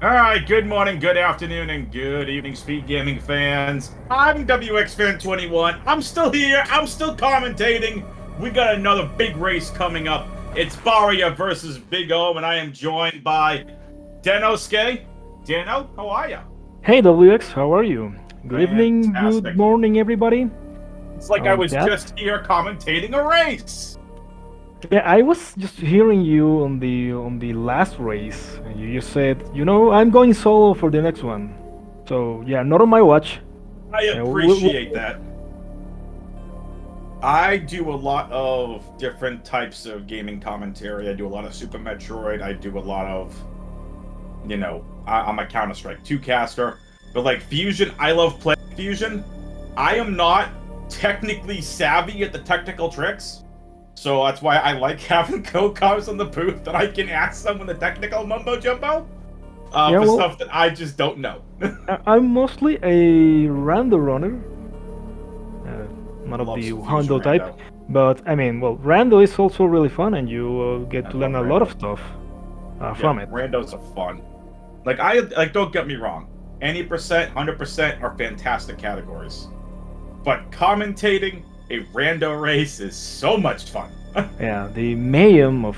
All right, good morning, good afternoon, and good evening, Speedgaming fans. I'm WXFan21. I'm still here. I'm still commentating. We got another big race coming up. It's Baria versus BigOhm, and I am joined by Danosuke. Dano, how are you? Hey WX, how are you? Good evening, good Fantastic. morning, everybody. It's like I On was that, just here commentating a race. yeah, I was just hearing you on the last race, and you just said, I'm going solo for the next one. So yeah, not on my watch. I Uh, w- appreciate w- that. I do a lot of different types of gaming commentary. I do a lot of Super Metroid. I do a lot of, I'm a Counter-Strike 2 caster. But like Fusion, I love playing Fusion. I am not technically savvy at the technical tricks. So that's why I like having co-coms on the booth that I can ask someone the technical mumbo jumbo yeah, for well, stuff that I just don't know. I'm mostly a rando runner, not of Love the some Fusion Hondo type. rando. But I mean, well, rando is also really fun, and you get I to learn love a lot of rando. stuff Yeah, from it. randos are fun. Like don't get me wrong. Any percent, 100% are fantastic categories. But commentating a rando race is so much fun. Yeah, the mayhem of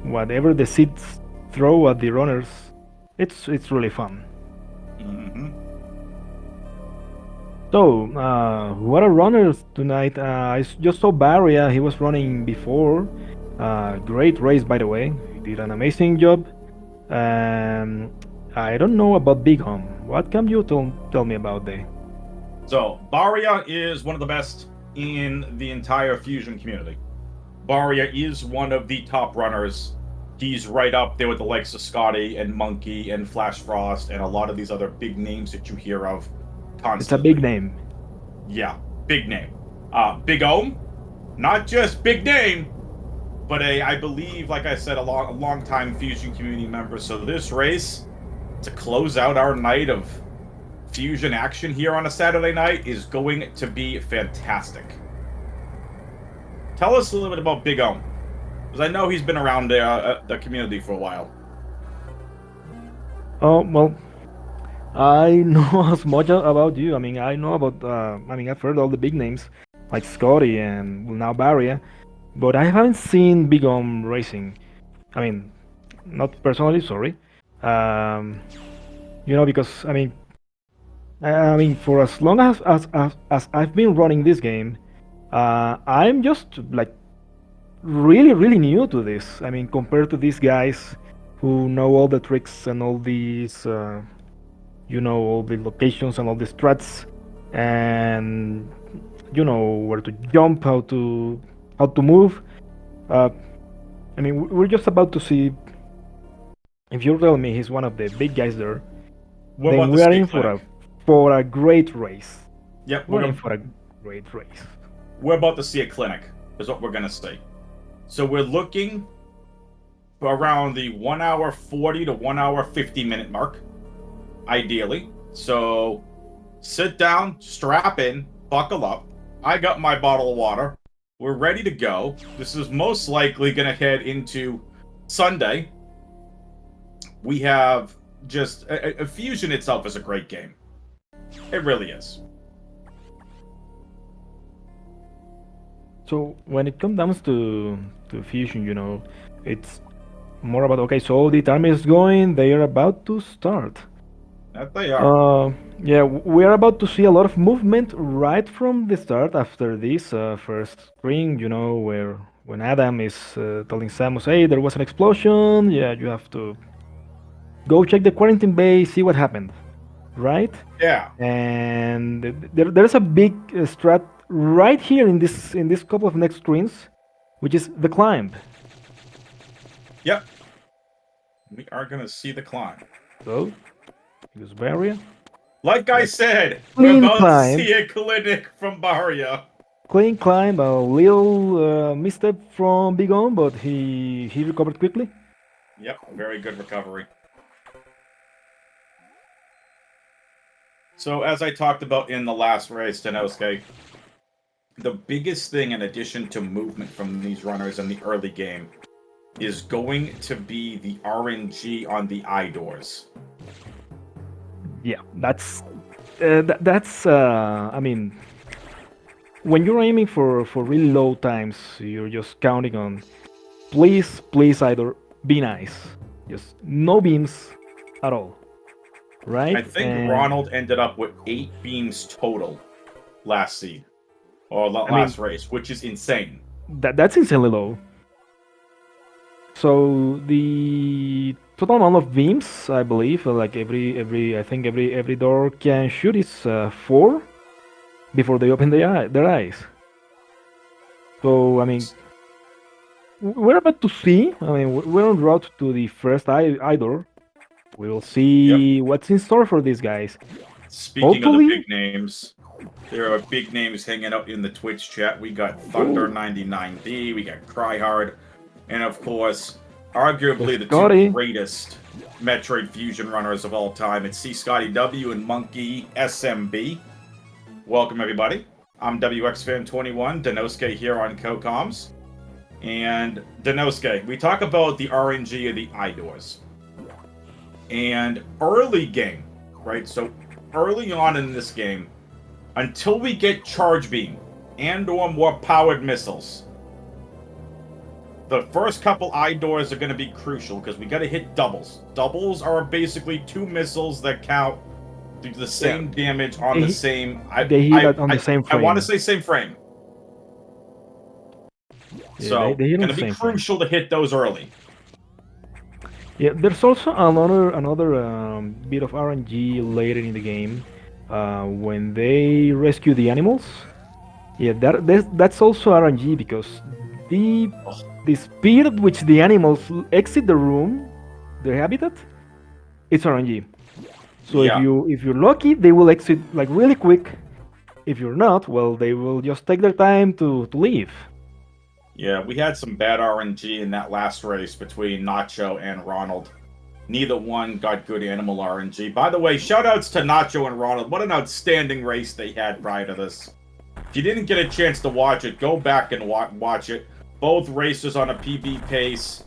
whatever the seeds throw at the runners, it's really fun. hmm So, what are runners tonight? Just saw Baria. He was running before. Great race, by the way. He did an amazing job. Um, I don't know about Big Home. What can you tell me about the? So, Baria is one of the best in the entire Fusion community. Baria is one of the top runners. He's right up there with the likes of Scotty and Monkey and Flash Frost and a lot of these other big names that you hear of It's a big constantly. name. Yeah, big name. Big Ohm, not just big name, but I believe, like I said, a long time Fusion community member. So this race, to close out our night of Fusion action here on a Saturday night, is going to be fantastic. Tell us a little bit about Big Ohm, because I know he's been around the community for a while. Oh well, I know as much about you. I mean, I know about. I mean, I've heard all the big names like Scotty and now Barria, but I haven't seen Big racing. I mean, not personally, sorry. Um, because I mean, for as long as I've been running this game, I'm just like really, really new to this. I mean, compared to these guys who know all the tricks and all these. All the locations and all the strats, and where to jump, how to move. Uh, I mean, we're just about to see. If you tell me he's one of the big guys there, What then about the we are skate in clinic? for a great race. Yep, We're in for a great race. we're about to see a clinic, is what we're gonna say. So we're looking around the 1 hour 40 to 1 hour 50 minute mark, ideally. So sit down, strap in, buckle up. I got my bottle of water. We're ready to go. This is most likely going to head into Sunday. We have just a Fusion itself is a great game. It really is. So when it comes down to fusion, it's more about okay. So the time is going. They are about to start. That they are. Uh, yeah, we are about to see a lot of movement right from the start after this first screen, where when Adam is telling Samus, hey, there was an explosion, yeah, you have to go check the quarantine bay, see what happened, right? Yeah. And there's a big strat right here in this couple of next screens, which is the climb. Yep. We are going to see the climb. So, use barrier, Like I like said, we're clean about to climb. see a clinic from Baria. Clean climb, a little misstep from Big On, but he recovered quickly. Yep, very good recovery. So, as I talked about in the last race, Danosuke, the biggest thing in addition to movement from these runners in the early game is going to be the RNG on the eye doors. Yeah, that's. I mean, when you're aiming for really low times, you're just counting on please either be nice, just no beams at all, I right? think And Ronald ended up with 8 beams total last seed or I mean last race, which is insane. that's insanely low. So the total amount of beams, I believe, like every I think every door can shoot is 4 before they open their eyes. So I mean, we're about to see. I mean, we're en route to the first eye door. We will Yep. see what's in store for these guys. Speaking of the Hopefully, big names, there are big names hanging out in the Twitch chat. We got oh, Thunder99D, we got Cryhard, and of course, arguably the two Scotty. greatest Metroid Fusion runners of all time. It's C Scotty W and Monkey SMB. Welcome everybody. I'm WXFan21, Danosuke here on CoComs. And Danosuke, we talk about the RNG of the iDoors. And early game, right? So early on in this game, until we get Charge Beam and/or more powered missiles, the first couple iDoors are going to be crucial because we got to hit doubles. Doubles are basically 2 missiles that count do the same damage on the same. They hit that on the same I want to frame. say same frame. Yeah, So they hit on going the to be same frame. crucial to hit those early. Yeah, there's also another bit of RNG later in the game when they rescue the animals. Yeah, that's also RNG because the the speed at which the animals exit the room, their habitat, it's RNG. So Yeah. if you're lucky, they will exit like really quick. If you're not, well, they will just take their time to leave. Yeah, we had some bad RNG in that last race between Nacho and Ronald. Neither one got good animal RNG. By the way, shoutouts to Nacho and Ronald. What an outstanding race they had prior to this. If you didn't get a chance to watch it, go back and watch it. Both races on a PB pace.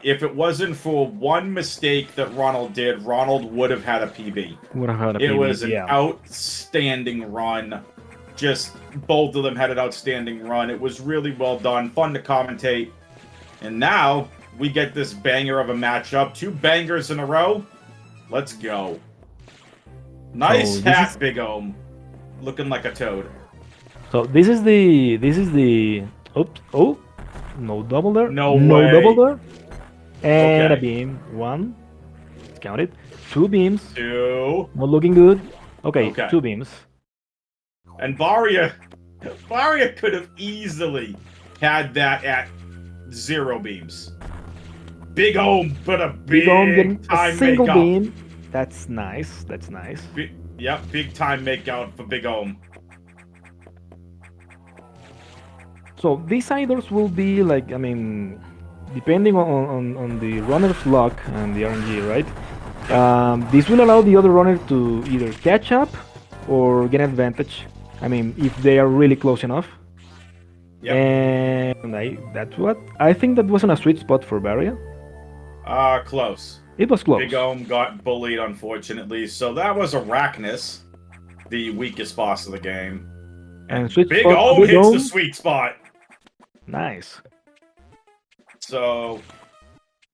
If it wasn't for one mistake that Ronald did, Ronald would have had a PB. Would have had a It PB, was an yeah. outstanding run. Just both of them had an outstanding run. It was really well done, fun to commentate. And now we get this banger of a matchup. 2 bangers in a row. Let's go. Nice hat, BigOhm. Looking like a toad. So this is the oops, oh, no double there. No No double way. there. And a Okay. beam. 1. Let's count it. 2 beams. 2. Not looking good. Okay, Okay. 2 beams. And Baria could have easily had that at 0 beams. BigOhm put a BigOhm getting big a time single make beam. That's nice. That's nice. Yep, big time make out for BigOhm. So these idols will be like, I mean, depending on the runner's luck and the RNG, right? This will allow the other runner to either catch up or get an advantage. I mean, if they are really close enough. Yep. And that's what I think that wasn't a sweet spot for Baria. Close. It was close. BigOhm got bullied, unfortunately. So that was Arachnus, the weakest boss of the game. And sweet spot, BigOhm hits the sweet spot. Nice. So,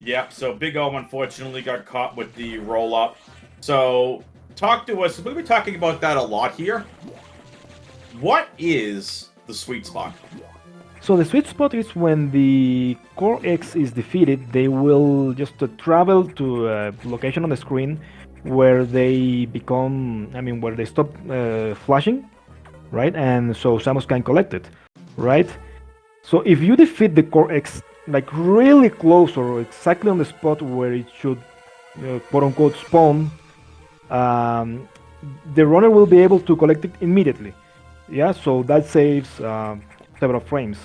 yep. So BigOhm unfortunately got caught with the roll up. So talk to us. We'll be talking about that a lot here. What is the sweet spot? So the sweet spot is when the Core X is defeated, they will just travel to a location on the screen where they become, I mean, where they stop flashing, right? And so Samus can collect it, right? So if you defeat the Core X like really close or exactly on the spot where it should, quote unquote, spawn, the runner will be able to collect it immediately. Yeah, so that saves several frames.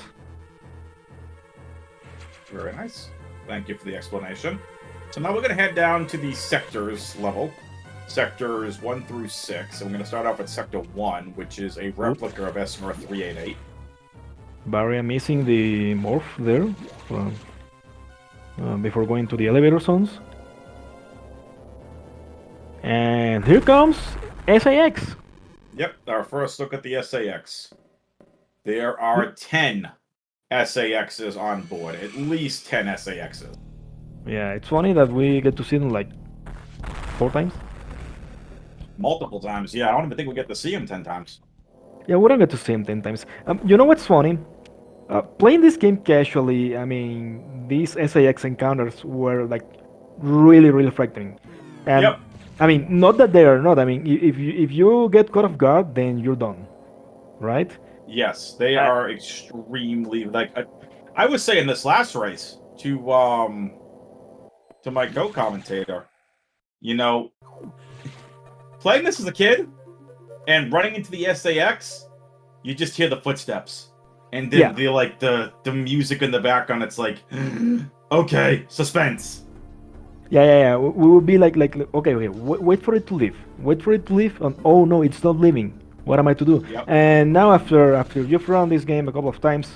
Very nice. Thank you for the explanation. So now we're going to head down to the sectors level. Sectors 1 through 6. And we're going to start off at Sector 1, which is a replica of SMR 388. Baria missing the morph there before going to the elevator zones. And here comes SAX. Yep, our first look at the SAX. There are 10 SAXs on board, at least 10 SAXs. Yeah, it's funny that we get to see them like 4 times. Multiple times, yeah. I don't even think we get to see him 10 times. Yeah, we don't get to see them 10 times. You know what's funny? Playing this game casually, I mean, these SAX encounters were like really, really frightening. And Yep. I mean, not that they are not. I mean, if you get caught off guard, then you're done, right? Yes, they Uh, are extremely like. I was saying this last race to my co-commentator. You know, playing this as a kid and running into the SAX, you just hear the footsteps, and then yeah, the music in the background. It's like, okay, suspense. yeah. We would be like, okay, wait for it to leave. Wait for it to leave. And oh no, it's not leaving. What am I to do? Yep. And now after you've run this game a couple of times,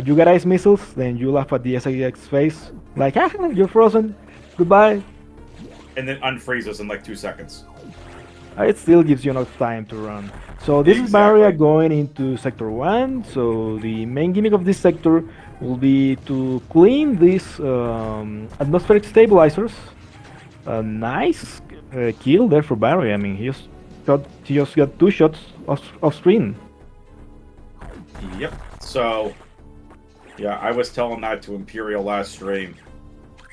you get ice missiles, then you laugh at the SAX face, like, ah, you're frozen. Goodbye. And then unfreezes in like 2 seconds. It still gives you enough time to run. So this is Exactly. Baria going into Sector 1. So the main gimmick of this sector will be to clean these atmospheric stabilizers. A nice kill there for Barry. I mean, he just got 2 shots off screen. Yep. So, yeah, I was telling that to Imperial last stream.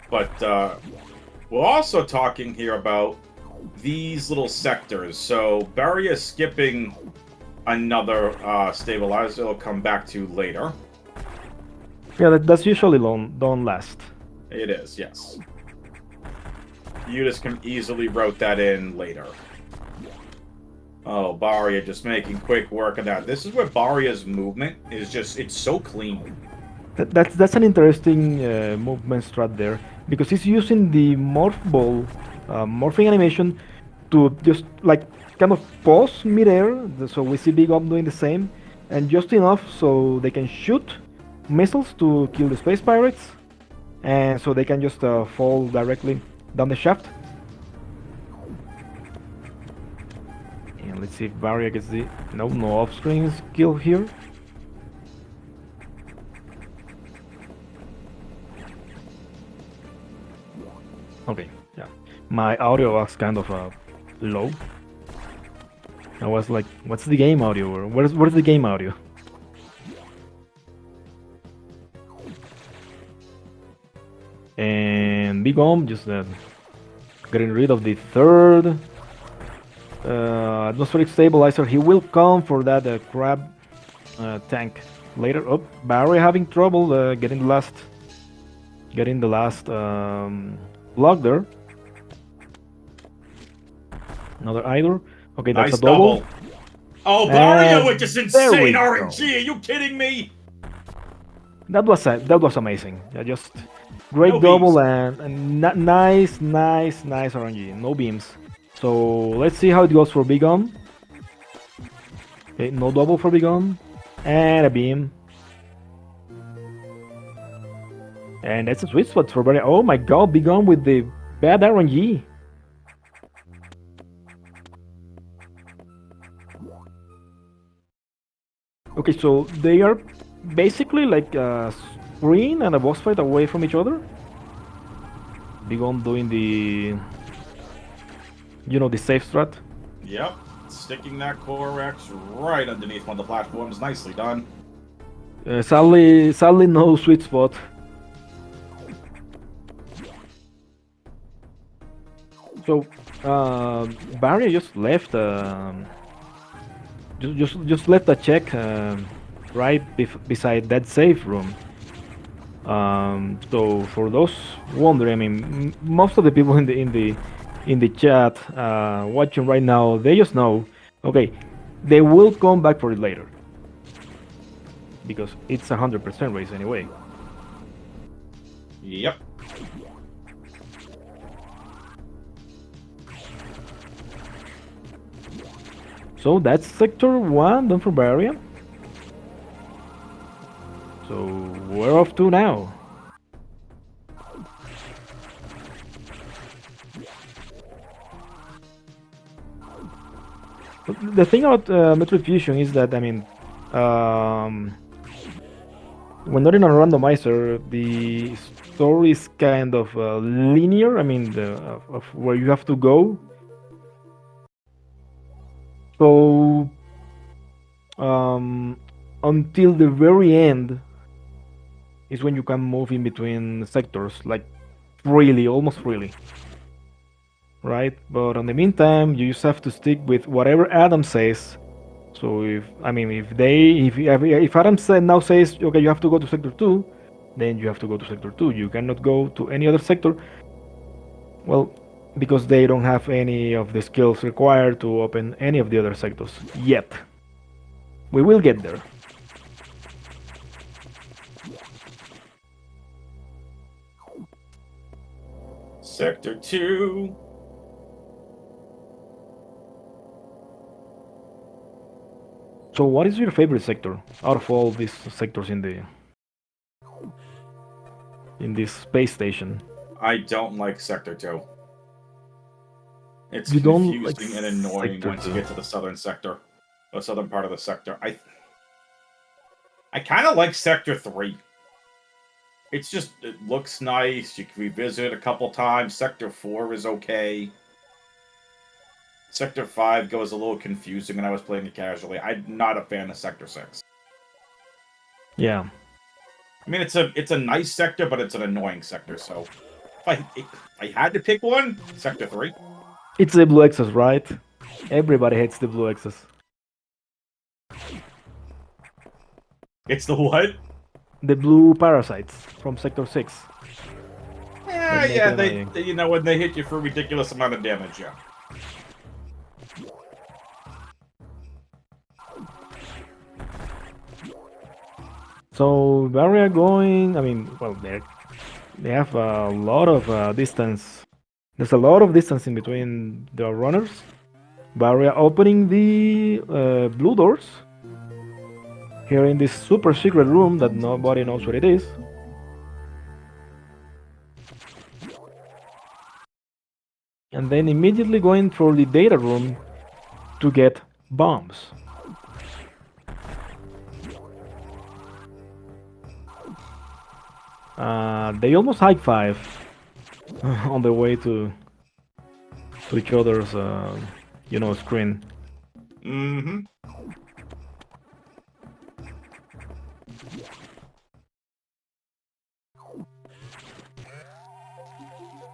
But we're also talking here about these little sectors. So Barry is skipping another stabilizer he'll come back to later. Yeah, that's usually don't last. It is, yes. You just can easily route that in later. Oh, Baria just making quick work of that. This is where Baria's movement is just, it's so clean. That's an interesting movement strat there, because he's using the morph ball morphing animation to just like kind of pause midair, so we see BigOhm doing the same, and just enough so they can shoot missiles to kill the space pirates, and so they can just fall directly down the shaft. And let's see if Varia gets the no off-screen kill here. Okay, yeah. My audio was kind of low. I was like, what's the game audio? Or where's the game audio? And BigOhm just getting rid of the third atmospheric stabilizer. He will come for that crab tank later. Oh, Barry having trouble getting the last block there. Another idol. Okay, that's Nice a double. Oh, Baria And with just there we insane go. RNG. Are you kidding me? That was amazing. Yeah, just great No double beams. and nice RNG. No beams. So let's see how it goes for BigOhm. Okay, no double for BigOhm. And a beam. And that's a sweet spot for Barry. Oh my god, BigOhm with the bad RNG. Okay, so they are basically like a screen and a boss fight away from each other. BigOhm doing the safe strat. Yep. Sticking that Core X right underneath one of the platforms. Nicely done. Sadly, no sweet spot. So, Barry just left. Just left a check right beside that safe room. So for those wondering, I mean, most of the people in the chat watching right now, they just know, okay, they will come back for it later because it's 100% race anyway. Yep. So that's Sector 1 done for Bavaria. So we're off to now. The thing about Metroid Fusion is that, I mean, um, when not in a randomizer, the story is kind of linear. I mean, of where you have to go. So um, until the very end is when you can move in between sectors, like freely, almost freely, right? But in the meantime, you just have to stick with whatever Adam says. So if I mean, if Adam now says, okay, you have to go to sector two, then you have to go to sector two. You cannot go to any other sector. Well, because they don't have any of the skills required to open any of the other sectors yet. We will get there. Sector 2. So, what is your favorite sector out of all these sectors in this space station? I don't like Sector 2. It's You don't like confusing and annoying sector once you two. get to the southern sector, the southern part of the sector. I kind of like Sector 3. It's just, it looks nice. You can revisit it a couple times. Sector 4 is okay. Sector 5 goes a little confusing when I was playing it casually. I'm not a fan of Sector 6. Yeah, I mean, it's a nice sector, but it's an annoying sector. So, if I had to pick one, Sector 3. it's the blue X's, right? Everybody hates the blue X's. It's the what? The blue parasites from Sector 6. Yeah, That make yeah. it annoying. They, you know, when they hit you for a ridiculous amount of damage, yeah. So Barrier going, I mean, well, they have a lot of distance. There's a lot of distance in between the runners. Barrier opening the blue doors here in this super secret room that nobody knows what it is. And then immediately going for the data room to get bombs. They almost high five on the way to each other's, screen. Mm-hmm.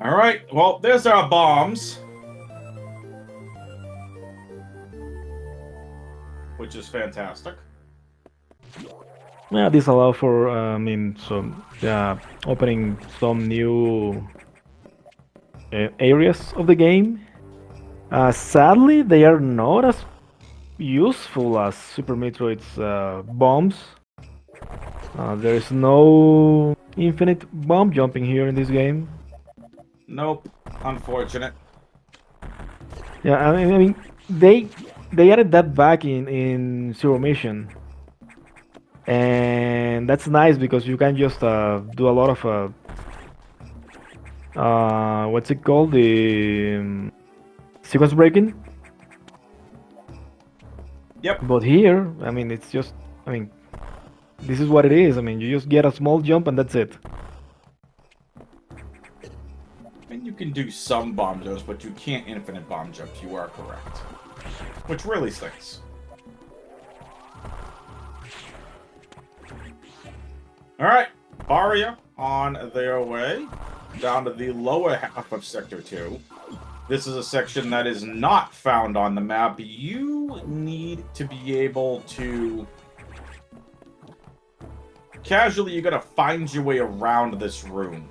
All right. Well, there's our bombs, which is fantastic. Yeah, this allow for, opening some new areas of the game. Sadly, they are not as useful as Super Metroid's bombs. There is no infinite bomb jumping here in this game. Nope. Unfortunate. Yeah, I mean they added that back in Zero Mission, and that's nice because you can just do a lot of what's it called, the sequence breaking. Yep. But here, I mean, it's just, I mean, this is what it is. I mean, you just get a small jump and that's it. And you can do some bomb jumps, but you can't infinite bomb jumps. You are correct. Which really stinks. Alright. Baria on their way down to the lower half of Sector 2. This is a section that is not found on the map. You need to be able to... Casually, you gotta find your way around this room.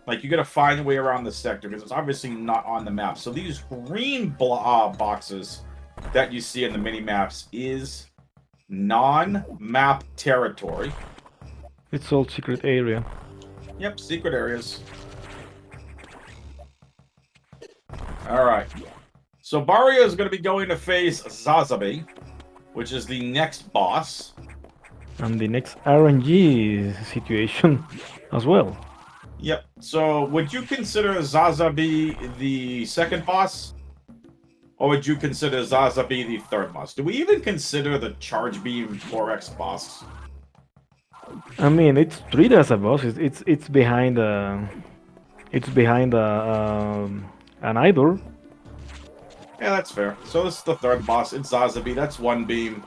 Like, you gotta find your way around this sector, because it's obviously not on the map. So these green boxes that you see in the mini-maps is non-map territory. It's all secret area. Yep, secret areas. Alright. So Baria is going to be going to face Zazabi, which is the next boss. And the next RNG situation as well. Yep. So would you consider Zazabi the second boss? Or would you consider Zaza be the third boss? Do we even consider the Charge Beam 4X boss? I mean, it's treated as a boss. It's behind an idol. Yeah, that's fair. So this is the third boss. It's Zazabi. That's one beam.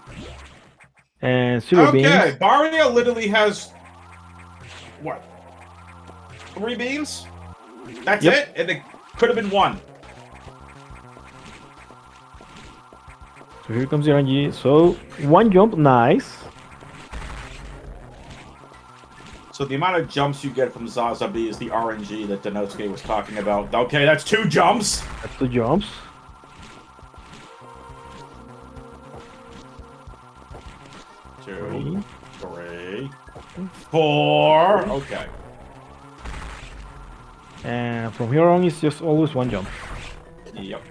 And Zero Okay, Beams. Baria literally has what? 3 beams? That's Yep. it? And it could have been 1. So here comes the RNG. So one jump, nice. So the amount of jumps you get from Zazabi is the RNG that Denosuke was talking about. Okay, that's 2 jumps. That's the jumps. Two, 3, 4. Okay. And from here on, it's just always one jump. Yep.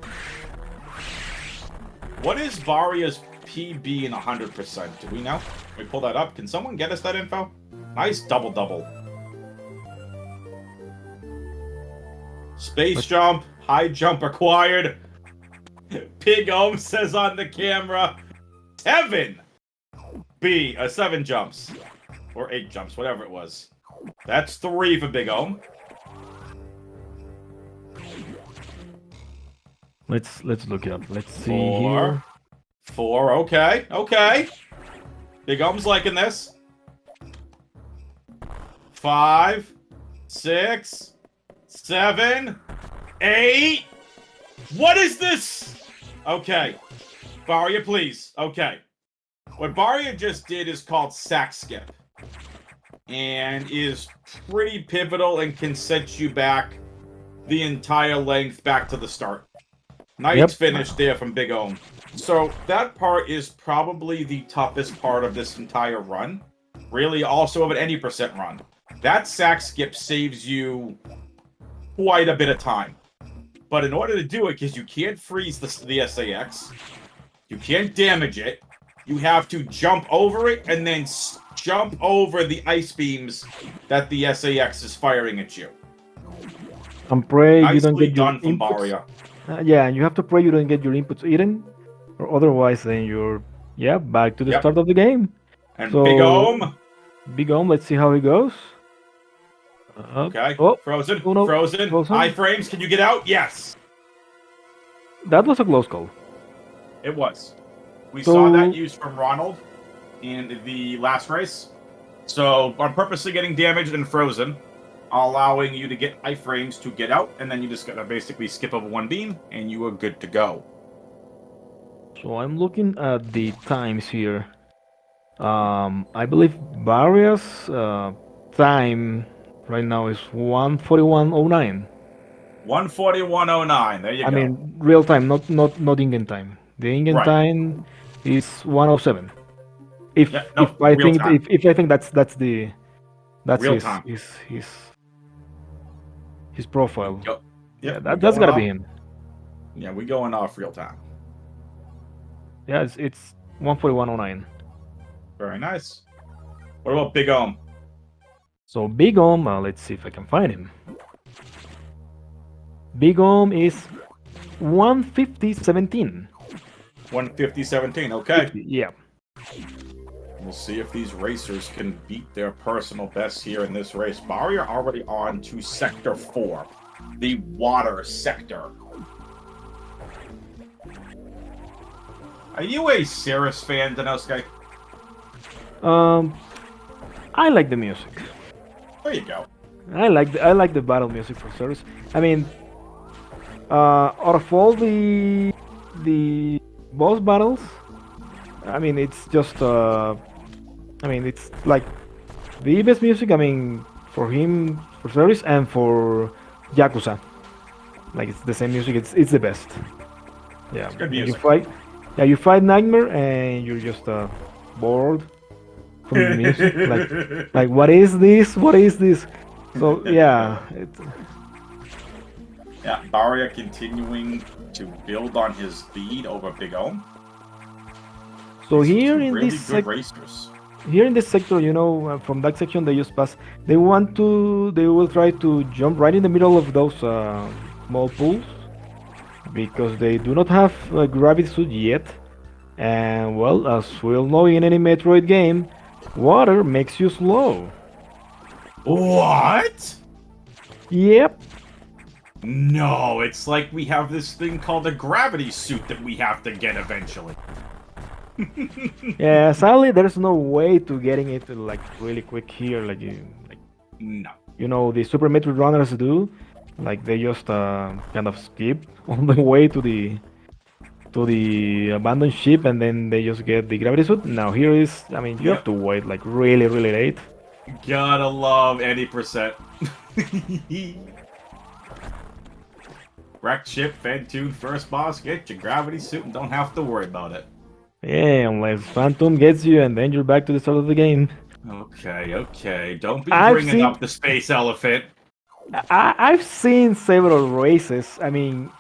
What is Varia's PB in 100%? Do we know? Can we pull that up? Can someone get us that info? Nice double. Space jump, high jump required. BigOhm says on the camera, 7 jumps. Or 8 jumps, whatever it was. That's 3 for BigOhm. Let's look it up. Let's see 4. here. 4, okay. BigOhm's liking this. 5, 6, 7, 8. What is this? Okay. Baria, please. Okay. What Baria just did is called sack skip. And is pretty pivotal and can set you back the entire length back to the start. Nice finish there from BigOhm. So that part is probably the toughest part of this entire run. Really, also of an any percent run. That sack skip saves you quite a bit of time. But in order to do it, because you can't freeze the SAX, you can't damage it, you have to jump over it and then jump over the ice beams that the SAX is firing at you. And pray you don't Nicely get your done from inputs. Baria. Yeah, and you have to pray you don't get your inputs eaten, or otherwise then you're back to the Yep. start of the game. And So, BigOhm. BigOhm, let's see how it goes. Okay. Oh, Frozen. oh no, Frozen. Iframes, can you get out? Yes. that was a close call. It was. We So- saw that used from Ronald in the last race. So I'm purposely getting damaged and frozen, allowing you to get iframes to get out, and then you just gotta basically skip over 1 beam, and you are good to go. So I'm looking at the times here. I believe Baria's time right now is 1:41:09. 141.09. There you I go. mean real time, not in-game time. The in-game Right. time is 1:07. If Yeah, no, if I real think time. if I think that's Real his, time. his profile. Yep. Yeah, we're that's going gotta off- be him. Yeah, we going off real time. Yeah, it's 1:41:09. Very nice. What about BigOhm? So BigOhm, let's see if I can find him. BigOhm is 150:17. 150.17. Okay. Yeah. We'll see if these racers can beat their personal bests here in this race. Baria already on to Sector 4, the water sector. Are you a Cirrus fan, Denosuke? I like the music. There you go. I like the battle music for Cirrus. I mean, out of all the boss battles, I mean it's just it's like the best music. I mean for him, for Cirrus, and for Yakuza, like it's the same music. It's the best. Yeah, good you music. fight. Yeah, you fight Nightmare and you're just bored from the music. like what is this? What is this? So yeah, Yeah, Baria continuing to build on his lead over BigOhm. so These are here two in really this good racers. here in this sector, from that section they just pass. They will try to jump right in the middle of those small pools, because they do not have a gravity suit yet. And well, as we all know in any Metroid game, water makes you slow. What? Yep. No, it's like we have this thing called a gravity suit that we have to get eventually. Yeah, sadly there's no way to getting it like really quick here, like No. the Super Metroid runners do. Like they just kind of skip on the way to the abandoned ship and then they just get the gravity suit. Now here is, I mean, you have Yep. to wait like really, really late. Gotta love any percent. Wrecked ship, fed tune, first boss, get your gravity suit and don't have to worry about it. Yeah, unless Phantom gets you and then you're back to the start of the game. Okay, okay. Don't be I've bringing seen up the space elephant. I've seen several races. I mean,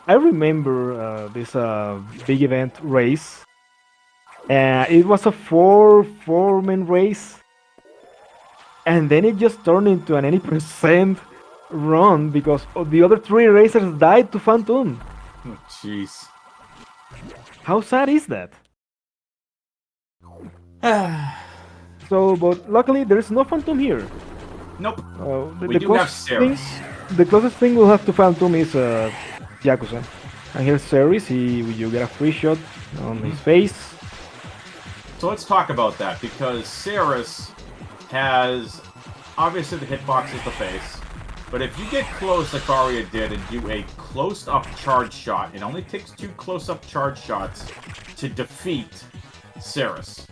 I remember this big event race. It was a four-man race, and then it just turned into an 80% run because the other three racers died to Phantom. Oh, jeez. How sad is that? So, but luckily there's no Phantom here. Nope. The, We the do have closest thing, Ceres. the closest thing we'll have to Phantom is Yakuza. And here's Ceres. You get a free shot on his face. So let's talk about that, because Ceres has... Obviously the hitbox is the face, but if you get close like Baria did and do a close-up charge shot, it only takes 2 close-up charge shots to defeat Ceres.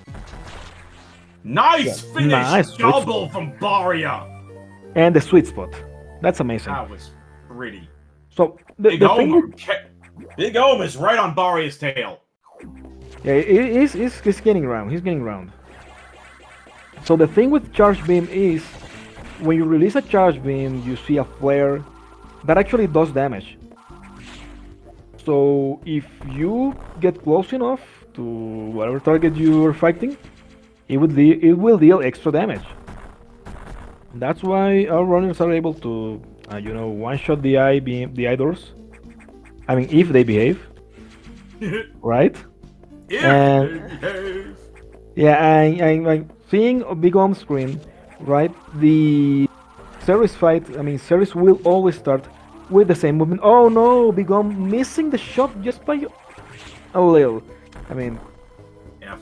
Nice finish! Nice Double from Baria! And the sweet spot. That's amazing. That was pretty. So the thing with, BigOhm is right on Baria's tail. yeah, he's getting around. He's getting around. So the thing with charge beam is, when you release a charge beam, you see a flare that actually does damage. So if you get close enough to whatever target you are fighting, it will deal extra damage. That's why our runners are able to, one-shot the eye doors. I mean, if they behave, right? If And they behave. yeah, I'm seeing a big on screen, right? The Ceres fight. I mean, Ceres will always start with the same movement. Oh no, Big On missing the shot just by a little. I mean, F.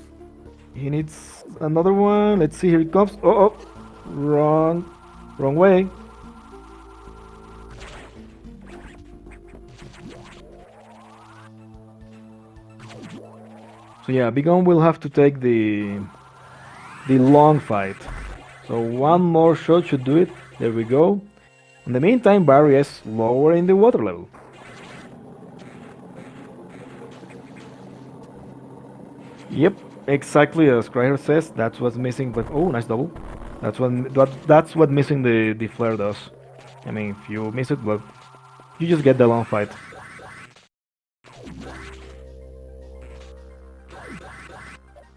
he needs another one. Let's see, here it comes. Oh, wrong way. So yeah, Big On will have to take the long fight. So one more shot should do it. There we go. In the meantime, Barry is lower in the water level. Yep, exactly as Kryger says. That's what's missing. But oh, nice double. That's what missing the flare does. I mean, if you miss it, well, you just get the long fight.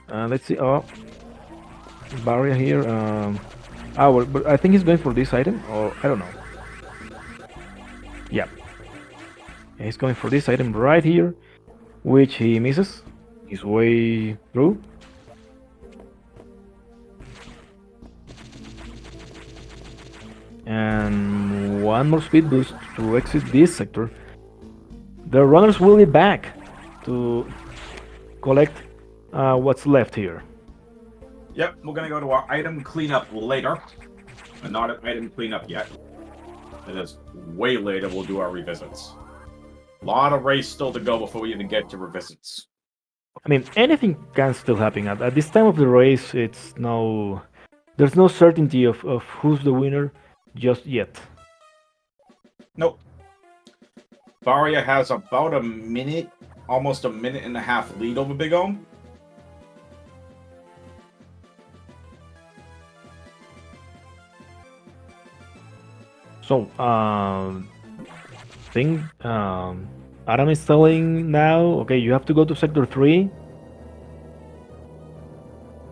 Let's see. Oh, Barrier here. But I think he's going for this item, or I don't know. Yeah, he's going for this item right here, which he misses his way through. And one more speed boost to exit this sector. The runners will be back to collect what's left here. Yep, we're gonna go to our item cleanup later. But not an item cleanup yet. It is way later we'll do our revisits. A lot of race still to go before we even get to revisits. I mean, anything can still happen. At this time of the race, there's no certainty of who's the winner just yet. Nope. Baria has about a minute, almost a minute and a half lead over BigOhm. So, thing Adam is telling now, okay, you have to go to sector 3.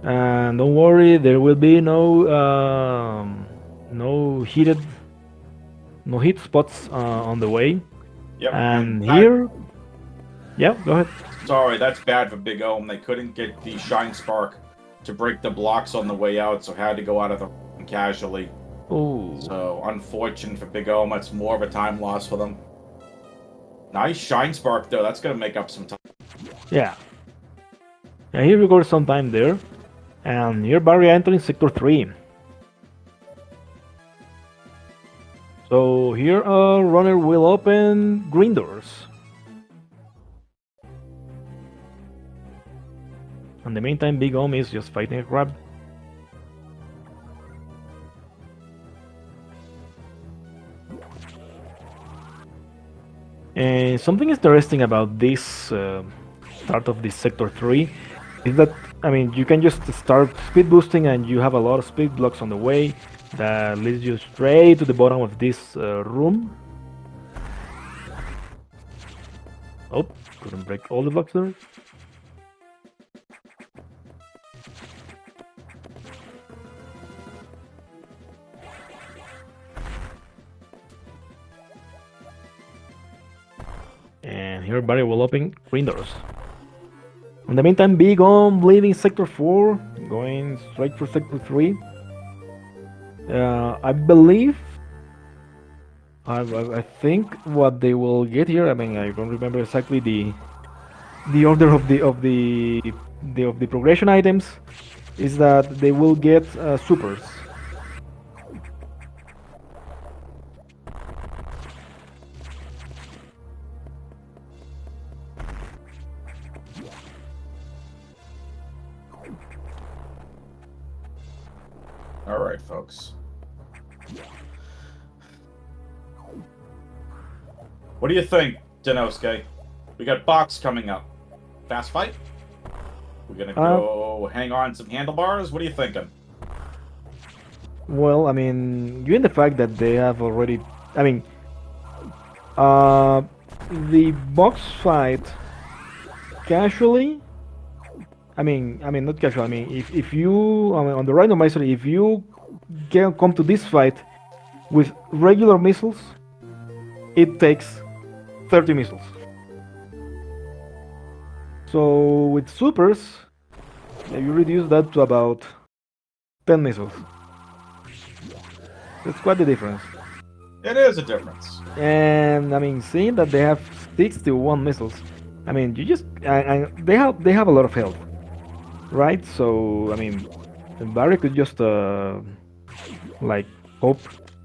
And don't worry, there will be no heat spots on the way. Yep, and And that, here, yeah, go ahead. sorry, that's bad for BigOhm. They couldn't get the Shine Spark to break the blocks on the way out, so had to go out of the room casually. Oh, So, unfortunate for BigOhm. That's more of a time loss for them. Nice Shine Spark, though. That's going to make up some time. yeah. Yeah, here we got some time there. And here Barry entering sector 3. So here a runner will open green doors. In the meantime, Big Om is just fighting a crab. And something interesting about this start of this sector 3 is that, I mean, you can just start speed boosting and you have a lot of speed blocks on the way that leads you straight to the bottom of this room. Oh, couldn't break all the blocks there. And here Barry will open green doors. In the meantime, Big Om leaving sector 4, going straight for sector 3. I believe, I think what they will get here. I mean, I don't remember exactly the order of the progression items. Is that they will get supers. All right, folks. What do you think, Denosuke? We got box coming up. Fast fight? We're gonna go hang on some handlebars? What are you thinking? Well, I mean, given the fact that they have already, I mean, uh, the box fight casually. I mean, not casual. I mean, if you, I mean, on the randomizer, if you can come to this fight with regular missiles, it takes 30 missiles. So with supers, you reduce that to about 10 missiles. That's quite the difference. It is a difference. And I mean, seeing that they have 61 missiles, I mean, you just, they have a lot of health, right? So I mean, Barry could just like hop,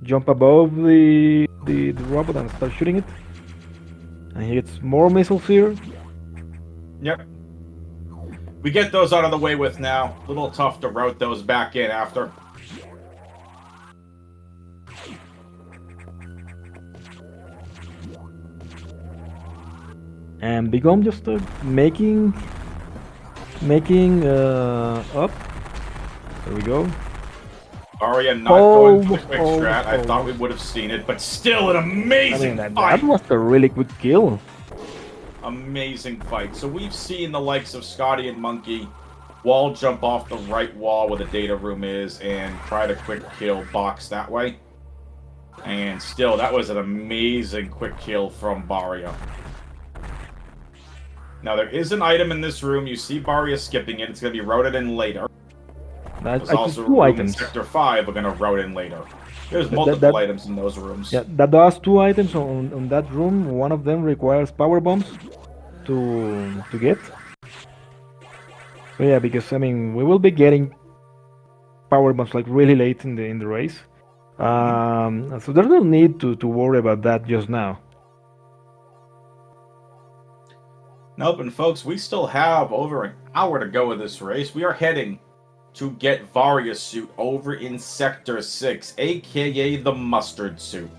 jump above the robot and start shooting it, and he gets more missiles here. Yep. We get those out of the way with now. A little tough to route those back in after. And BigOhm just making up. There we go. Aria not going for the quick Oh, strat. I oh. thought we would have seen it, but still an I amazing mean, that fight. was a really quick kill. Amazing fight. So we've seen the likes of Scotty and Monkey wall jump off the right wall where the data room is and try to quick kill box that way. And still, that was an amazing quick kill from Baria. Now, there is an item in this room. You see Baria skipping it. It's going to be routed in later. That's There's also a two room items. in Sector 5 we're going to route in later. There's multiple items in those rooms. Yeah, that does two items on that room. One of them requires power bombs to get. So yeah, because I mean we will be getting power bombs like really late in the race. So there's no need to worry about that just now. Nope, and folks, we still have over an hour to go of this race. We are heading to get Varia's suit over in Sector 6, aka the Mustard Suit.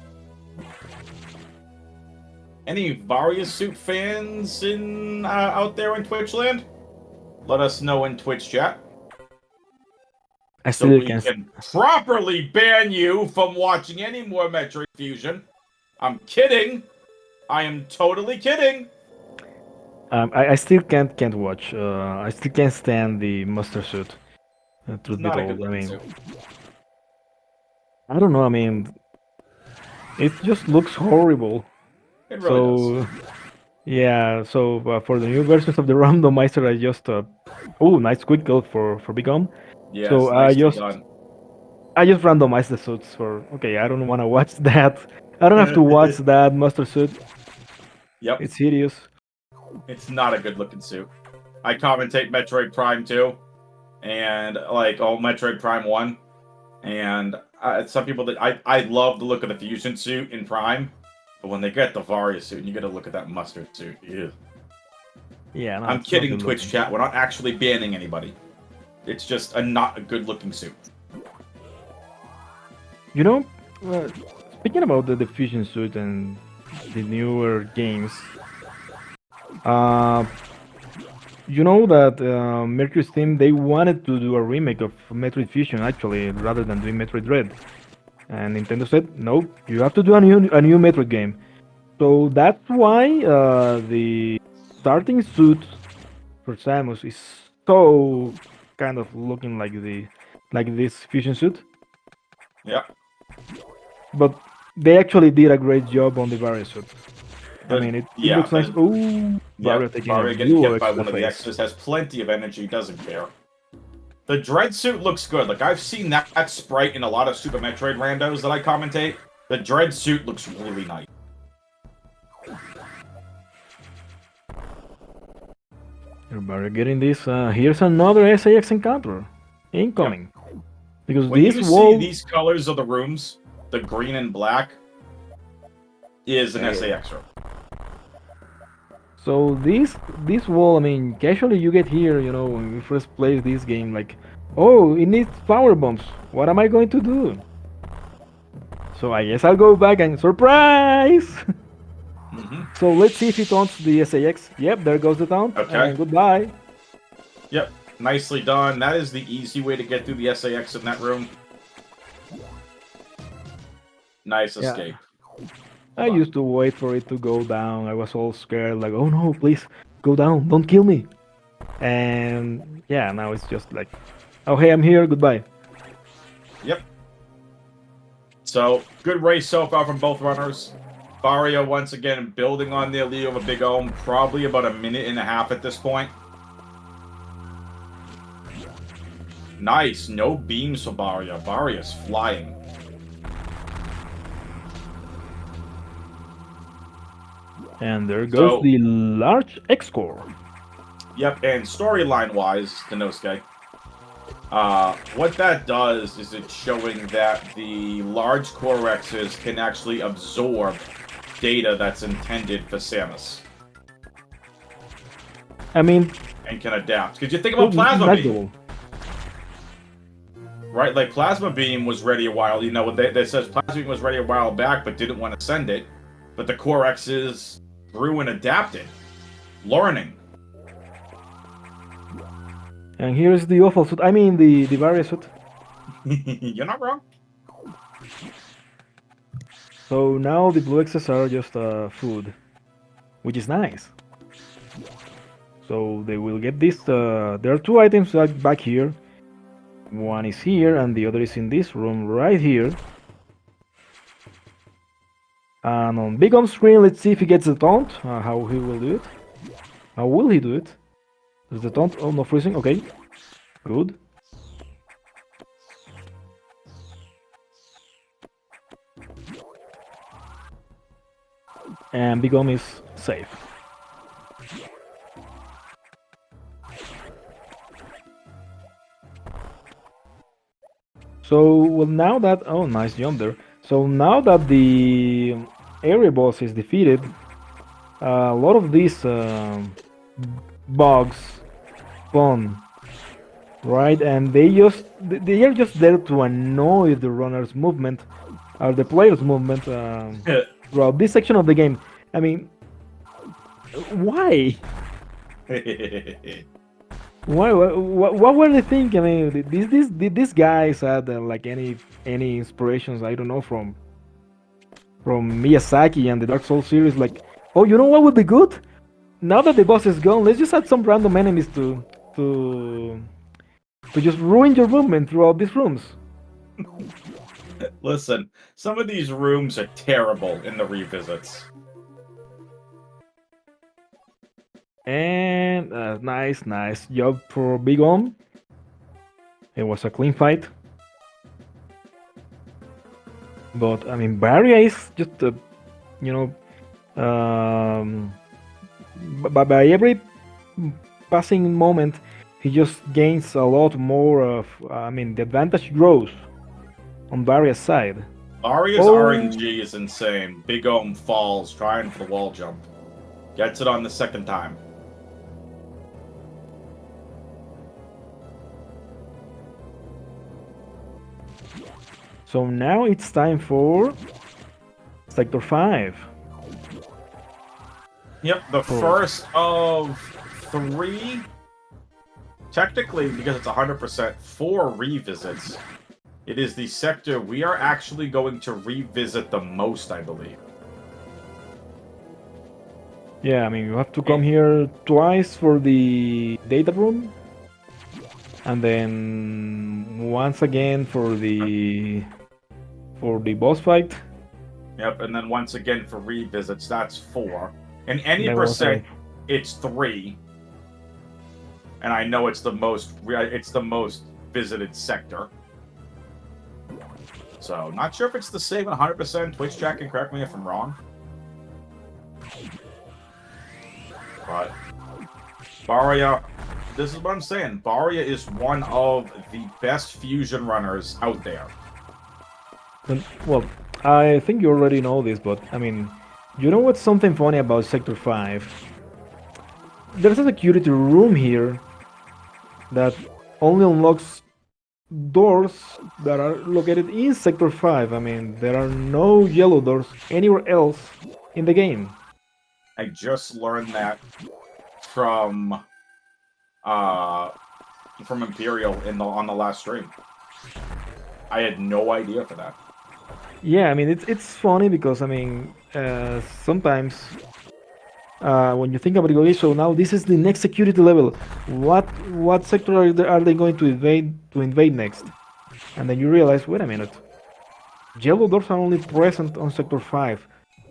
Any Varia suit fans in out there in Twitch land? Let us know in Twitch chat. I So still we can properly ban you from watching any more Metroid Fusion. I'm kidding. I am totally kidding. I still can't watch. I still can't stand the mustard suit. Truth be Not a told, good I mean, suit. I don't know. I mean, it just looks horrible. It really does. So yeah, so for the new versions of the randomizer, I just oh, nice quick code for BigOhm. So Yes, nicely done. I just randomized the suits for okay. I don't want to watch that. I don't have to watch that master suit. Yep, It's hideous. it's not a good looking suit. I commentate Metroid Prime 2 and like Metroid Prime 1, and some people that I love the look of the fusion suit in Prime, but when they get the Varia suit, and you get to look at that mustard suit. Ew. Yeah, no, I'm it's not kidding, good Twitch looking. chat. We're not actually banning anybody. It's just not a good looking suit. You know, uh, speaking about the fusion suit and the newer games, uh, you know that Mercury's team they wanted to do a remake of Metroid Fusion actually, rather than doing Metroid Dread, and Nintendo said no, you have to do a new Metroid game. So that's why the starting suit for Samus is so kind of looking like this fusion suit, Yep. but they actually did a great job on the Varia suit. I mean, it Yeah, looks nice. Oh, Varia yep. taking a Varia getting blue hit X by to the one of the face. X's has plenty of energy, doesn't care. The Dread suit looks good. Like I've seen that sprite in a lot of Super Metroid randos that I commentate. The Dread suit looks really nice. Varia getting this. Here's another SAX encounter Yep. incoming. Because When this you see wall, these colors of the rooms, the green and black, is an SAX room. so this wall, I mean, casually you get here, when we first play this game, like, oh, it needs power bombs. What am I going to do? So I guess I'll go back and surprise. So let's see if it taunts the SAX. Yep, there goes the taunt, Okay. and goodbye. Yep. Nicely done. That is the easy way to get through the SAX in that room. Nice Yeah. escape. I used to wait for it to go down. I was all scared, like, oh no, please go down, don't kill me. And yeah, now it's just like, oh hey, I'm here, goodbye. Yep. So, good race so far from both runners. Baria once again building on their lead over BigOhm, probably about a minute and a half at this point. Nice, no beams for Baria. Baria's flying. And there goes the large X core. Yep, and storyline-wise, Denosuke, what that does is it's showing that the large core X's can actually absorb data that's intended for Samus. I mean, and can adapt. Because you think about Plasma Beam. Right, like Plasma Beam was ready a while, they says Plasma Beam was ready a while back, but didn't want to send it. But the Core X's grew and adapted. Learning. And here's the awful suit. I mean, the Varia suit. You're not wrong. So now the blue X's are just food, which is nice. So they will get this. There are two items back here. One is here, and the other is in this room right here. And on BigOhm screen, let's see if he gets the taunt. How he will do it. How will he do it? Is the taunt? Oh, no freezing. Okay, good. And BigOhm is safe. So, well, now that... Oh, nice jump there. So now that the area boss is defeated, a lot of these bugs spawn, right? And they are just there to annoy the runner's movement, or the player's movement, throughout this section of the game. I mean, why? Why? What were they thinking? I mean, these guys had like any inspirations? I don't know, from Miyazaki and the Dark Souls series. Like, oh, you know what would be good? Now that the boss is gone, let's just add some random enemies to just ruin your movement throughout these rooms. Listen, some of these rooms are terrible in the revisits. And nice job for BigOhm. It was a clean fight. But I mean, Baria is just you know, by every passing moment, he just gains a lot more of. I mean, the advantage grows on Baria's side. Aria's Oh, RNG is insane. BigOhm falls trying for the wall jump. Gets it on the second time. so now it's time for Sector 5. Yep, the Oh. first of 3. Technically, because it's 100%, 4 revisits. It is the sector we are actually going to revisit the most, I believe. Yeah, I mean, you have to come here twice for the data room, and then once again for the boss fight. Yep, and then once again for revisits, that's 4. In any That was percent, it's 3. And I know it's the most visited sector. So, not sure if it's the same 100%. Twitch chat can correct me if I'm wrong. But Baria, this is what I'm saying. Baria is one of the best fusion runners out there. Well, I think you already know this, but I mean, you know what's something funny about Sector 5? There's a security room here that only unlocks doors that are located in Sector 5. I mean, there are no yellow doors anywhere else in the game. I just learned that from Imperial on the last stream. I had no idea for that. Yeah, I mean, it's funny because, I mean, sometimes when you think about it, okay, so now this is the next security level. What sector are they going to invade next? And then you realize, wait a minute, yellow doors are only present on Sector 5.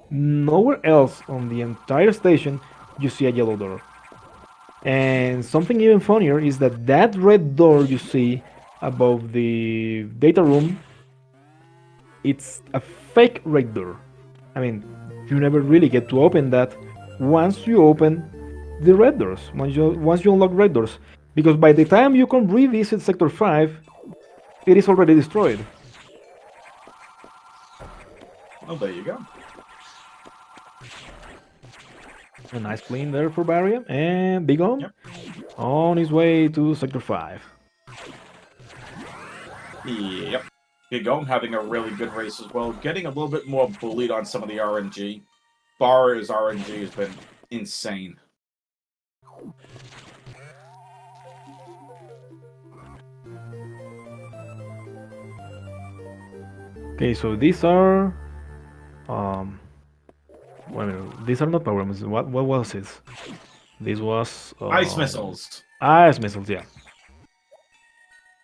Nowhere else on the entire station you see a yellow door. And something even funnier is that that red door you see above the data room, it's a fake red door. I mean, you never really get to open that once you open the red doors, once you unlock red doors. Because by the time you can revisit Sector 5, it is already destroyed. Oh, there you go. A nice clean there for Baria. And BigOhm Yep. on his way to Sector 5. Yep. BigOhm having a really good race as well. Getting a little bit more bullied on some of the RNG. Baria's RNG has been insane. Okay, so these are well, these are not power missiles. What was this? This was Ice missiles. Ice missiles, yeah.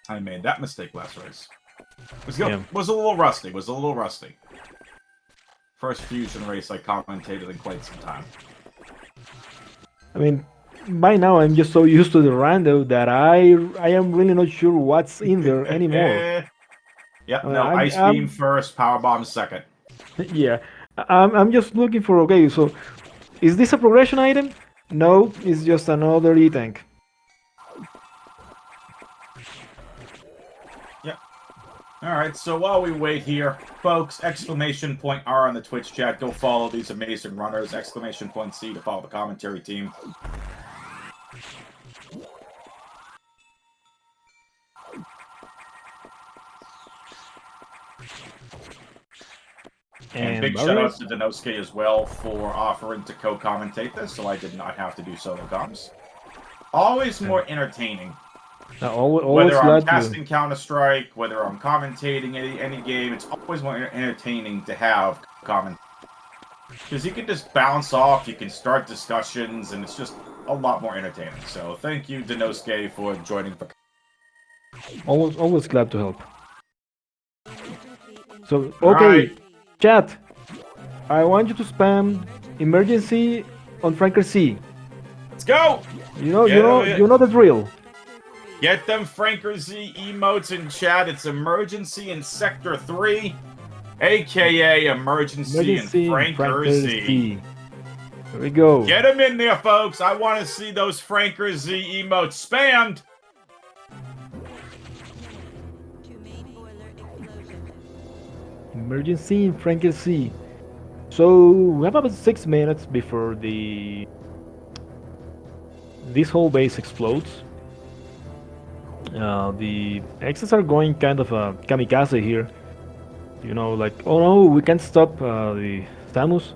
I made that mistake last race. Was a little rusty. First fusion race I commentated in quite some time. I mean, by now I'm just so used to the rando that I am really not sure what's in there anymore. Yep, no, Ice Beam first, Power Bomb second. Yeah, I'm just looking for, okay, so is this a progression item? No, it's just another E-Tank. Yep. Alright, so while we wait here, folks, exclamation point R on the Twitch chat. Go follow these amazing runners. Exclamation point C to follow the commentary team. And big shout out to Denosuke as well for offering to co-commentate this, so I did not have to do solo comms. Always more entertaining. Always whether I'm casting Counter-Strike, whether I'm commentating any game, it's always more entertaining to have comment. Because you can just bounce off, you can start discussions, and it's just a lot more entertaining. So thank you, Denosuke, for joining. Always glad to help. So, okay, chat, I want you to spam emergency on Franker C. Let's go! You know the drill. Get them Franker Z emotes in chat. It's emergency in Sector 3, aka emergency in Franker Z. Here we go. Get them in there, folks. I want to see those Franker Z emotes spammed. Emergency in Franker Z. So we have about 6 minutes before this whole base explodes. The X's are going kind of kamikaze here. You know, like, oh no, we can't stop the Samus.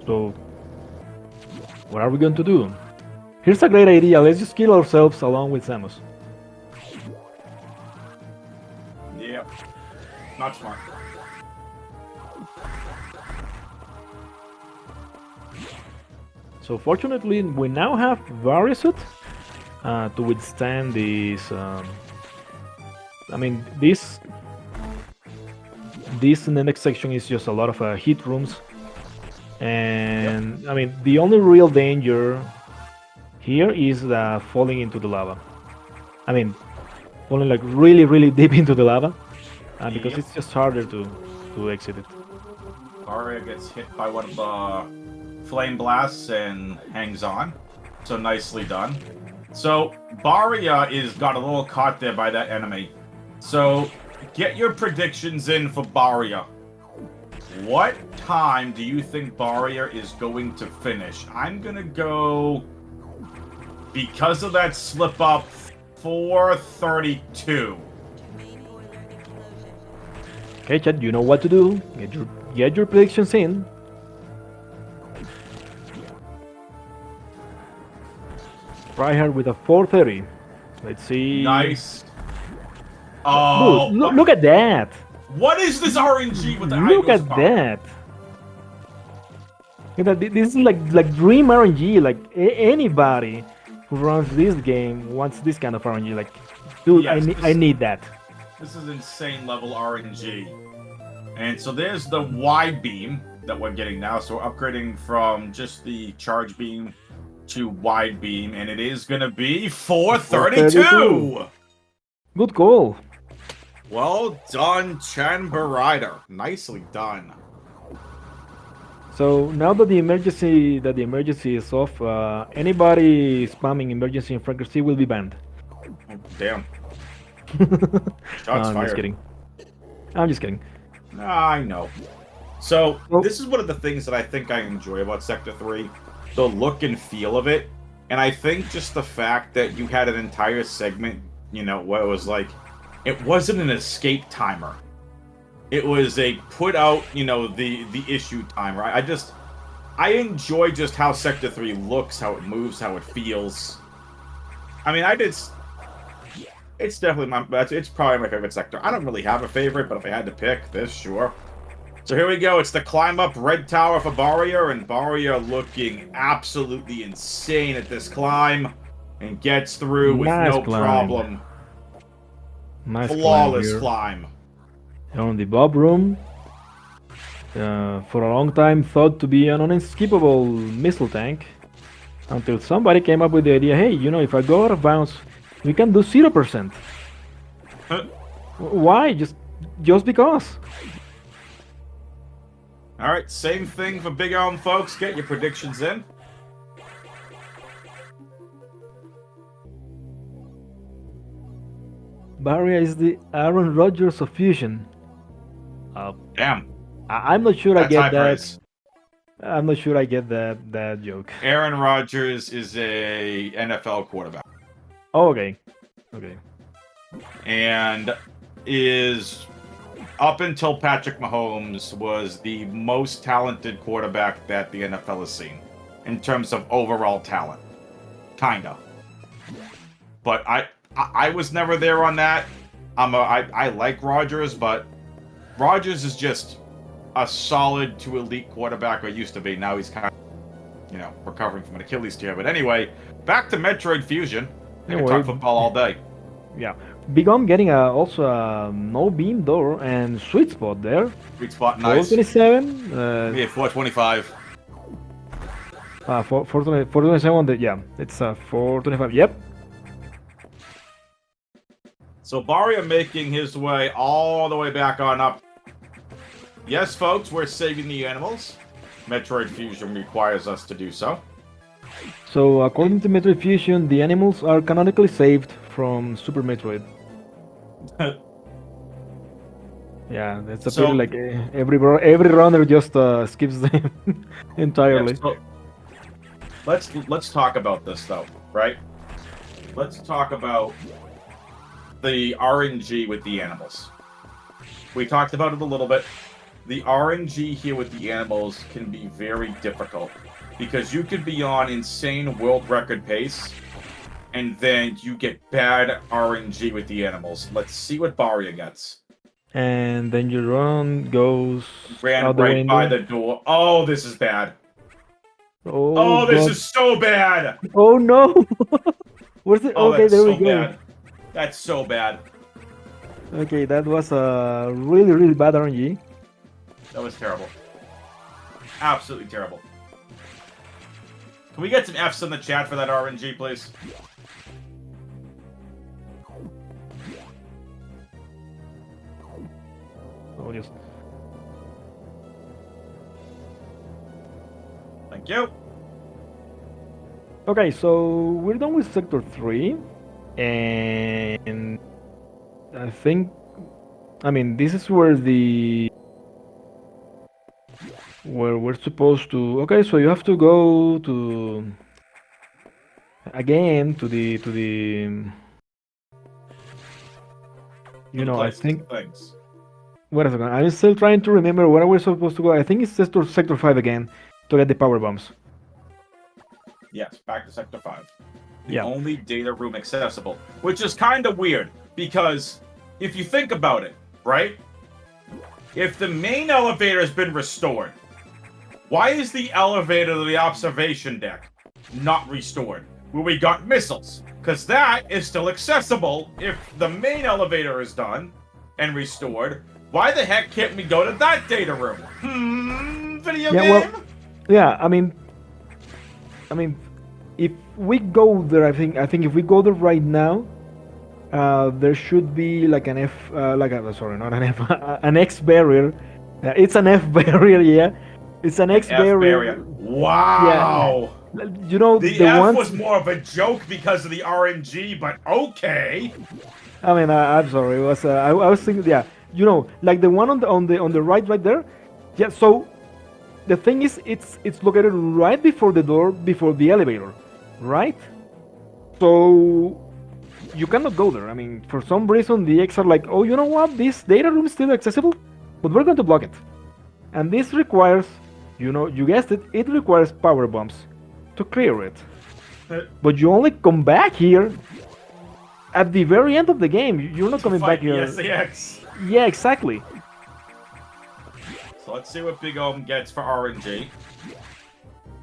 So what are we going to do? Here's a great idea. Let's just kill ourselves along with Samus. Yep. Not smart. So fortunately, we now have baria suit to withstand this. I mean, this in the next section is just a lot of heat rooms, and I mean the only real danger here is falling into the lava. I mean, falling like really deep into the lava, because it's just harder to exit it. Baria gets hit by one of the flame blasts and hangs on. So nicely done. So Baria is got a little caught there by that enemy. So get your predictions in for Baria. What time do you think Baria is going to finish? I'm gonna go, because of that slip up, 4:32. Okay, Chad, you know what to do. Get your predictions in. Try her with a 4:30. Let's see. Nice. Oh, look at that. What is this RNG with the Look at that. This is like dream RNG. Like anybody who runs this game wants this kind of RNG. Like, dude, yes, I need that. This is insane level RNG. And so there's the wide beam that we're getting now. So we're upgrading from just the charge beam to wide beam, and it is going to be 432. Good call. Well done, Chan Barider. Nicely done. So now that the emergency is off, anybody spamming emergency in Franker Z will be banned. Oh, damn. I'm just kidding. I'm just kidding. I know. So this is one of the things that I think I enjoy about Sector 3. The look and feel of it. And I think just the fact that you had an entire segment, you know, where it was like, it wasn't an escape timer. It was a put out, you know, the issue timer. I enjoy just how Sector 3 looks, how it moves, how it feels. I mean, it's definitely it's probably my favorite sector. I don't really have a favorite, but if I had to pick this, sure. So here we go. It's the climb up Red Tower for Baria, and Baria looking absolutely insane at this climb, and gets through with no problem. Nice flawless climb. On the Bob room, for a long time thought to be an unskippable missile tank, until somebody came up with the idea, hey, you know, if I go out of bounds, we can do 0%. Why? Just because. Alright, same thing for BigOhm, folks. Get your predictions in. Baria is the Aaron Rodgers of Fusion. Damn. I'm not sure I get that. Praise. I'm not sure I get that joke. Aaron Rodgers is a NFL quarterback. Oh, okay. Okay. And is, up until Patrick Mahomes, was the most talented quarterback that the NFL has seen in terms of overall talent. Kinda. But I was never there on that. I like Rodgers, but Rodgers is just a solid to elite quarterback, or used to be. Now he's kind of, you know, recovering from an Achilles tear. But anyway, back to Metroid Fusion. I can talk football all day. Yeah. BigOhm getting also a no beam door and sweet spot there. Sweet spot, nice. 427. Yeah, 425. 427. Yeah, it's 425. Yep. So Baria making his way all the way back on up. Yes, folks, we're saving the animals. Metroid Fusion requires us to do so. So according to Metroid Fusion, the animals are canonically saved from Super Metroid. Yeah, that's a pity. So- Like every runner just skips them entirely. Yeah, so let's talk about this though, right? Let's talk about the RNG with the animals. We talked about it a little bit. The RNG here with the animals can be very difficult because you could be on insane world record pace and then you get bad RNG with the animals. Let's see what Baria gets. And then your run goes Ran out the right window. by the door. Oh, this is bad. Oh, Oh, this God. is so bad. Oh no! Where's it? Oh, Okay, that's there we so go. bad. That's so bad. Okay, that was a really bad RNG. That was terrible. Absolutely terrible. Can we get some Fs in the chat for that RNG, please? So just Thank you. okay. So we're done with Sector 3, and I think, I mean, this is where we're supposed to. Okay, so you have to go to again to the. You know, I think. Thanks. Wait a second. I'm still trying to remember where we're supposed to go. I think it's Sector 5 again to get the power bombs. Yes, back to Sector 5. The Yeah. only data room accessible. Which is kind of weird, because if you think about it, right? If the main elevator has been restored, why is the elevator to the observation deck not restored? Where we got missiles? Because that is still accessible if the main elevator is done and restored. Why the heck can't we go to that data room? Video Yeah, game? well, yeah. I mean, if we go there, I think if we go there right now, there should be like an F, sorry, not an F, an X barrier. It's an F barrier, yeah. It's an X F barrier. Wow. Yeah. You know The the F ones. was more of a joke because of the RNG, but okay. I mean, I'm sorry. It was I was thinking, yeah. You know, like the one on the right there. Yeah. So the thing is, it's located right before the door, before the elevator, right? So you cannot go there. I mean, for some reason, the X are like, oh, you know what? This data room is still accessible, but we're going to block it. And this requires, you know, you guessed it, it requires power bombs to clear it. But you only come back here at the very end of the game. You're not coming back here. SAX. Yeah, exactly. So let's see what BigOhm gets for RNG.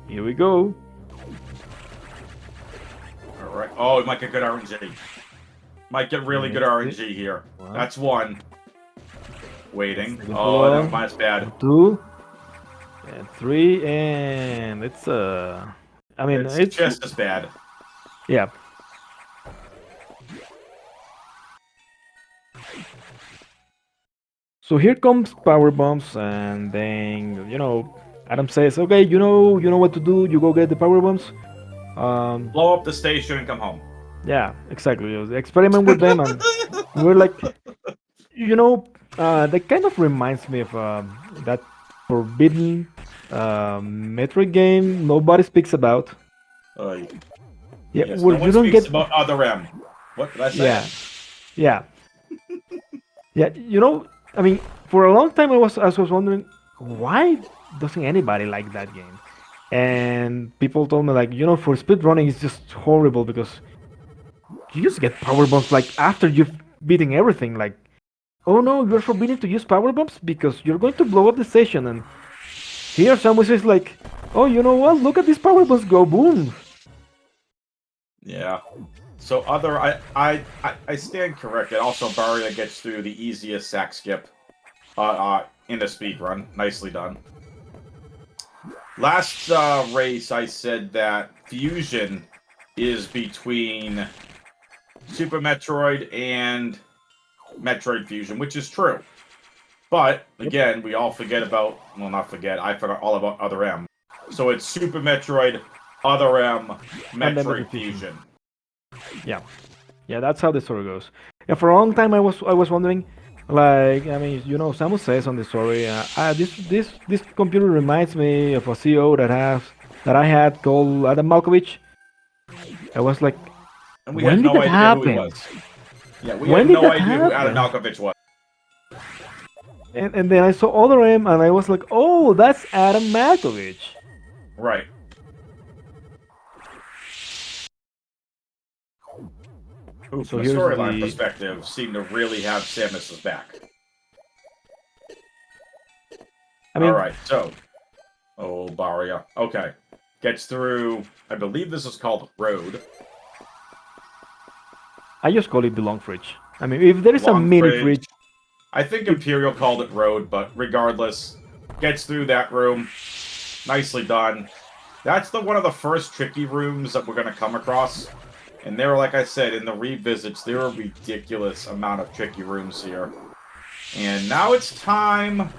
Here we go. Alright. Oh, it might get good RNG. Might get really good RNG here. Wow. That's one. Waiting. Second Oh, one. never mind, it's bad. 2 and 3, and it's I mean, It's just as bad. yeah. So here comes power bombs, and then you know Adam says, "Okay, you know what to do. You go get the power bombs." Blow up the station and come home. Yeah, exactly. Experiment with them, and we're like, you know, that kind of reminds me of that forbidden Metroid game nobody speaks about. Yeah, Yeah, yes, where no you one don't speaks get. about Other M. What did I say? Yeah, yeah, yeah. You know, I mean, for a long time I was wondering why doesn't anybody like that game, and people told me like, you know, for speed running it's just horrible because you just get power bombs like after you've beating everything. Like, oh no, you're forbidden to use power bombs because you're going to blow up the station. And here someone says like, oh, you know what? Look at these power bombs go boom. Yeah. So I stand corrected. Also, Baria gets through the easiest sack skip in the speed run. Nicely done. Last race, I said that Fusion is between Super Metroid and Metroid Fusion, which is true. But, again, we all forget about... Well, not forget. I forgot all about Other M. So it's Super Metroid, Other M, Metroid Fusion. Yeah. Yeah, that's how the story goes. Yeah, for a long time I was wondering, like, I mean, you know, Samus says on the story, this computer reminds me of a CEO that I had called Adam Malkovich. I was like, And we when had did no that idea who he happen? was. Yeah, we When had did no that idea who Adam happen? Malkovich was. And then I saw Other M and I was like, oh, that's Adam Malkovich. Right. Who, So from a here's storyline the. perspective, seemed to really have Samus's back. I mean, Alright, so... Oh, Baria. Okay. Gets through... I believe this is called Road. I just call it the long fridge. I mean, if there is a Long mini fridge. fridge, I think Imperial called it Road, but regardless, gets through that room. Nicely done. That's one of the first tricky rooms that we're going to come across. And there, like I said, in the revisits, there are a ridiculous amount of tricky rooms here. And now it's time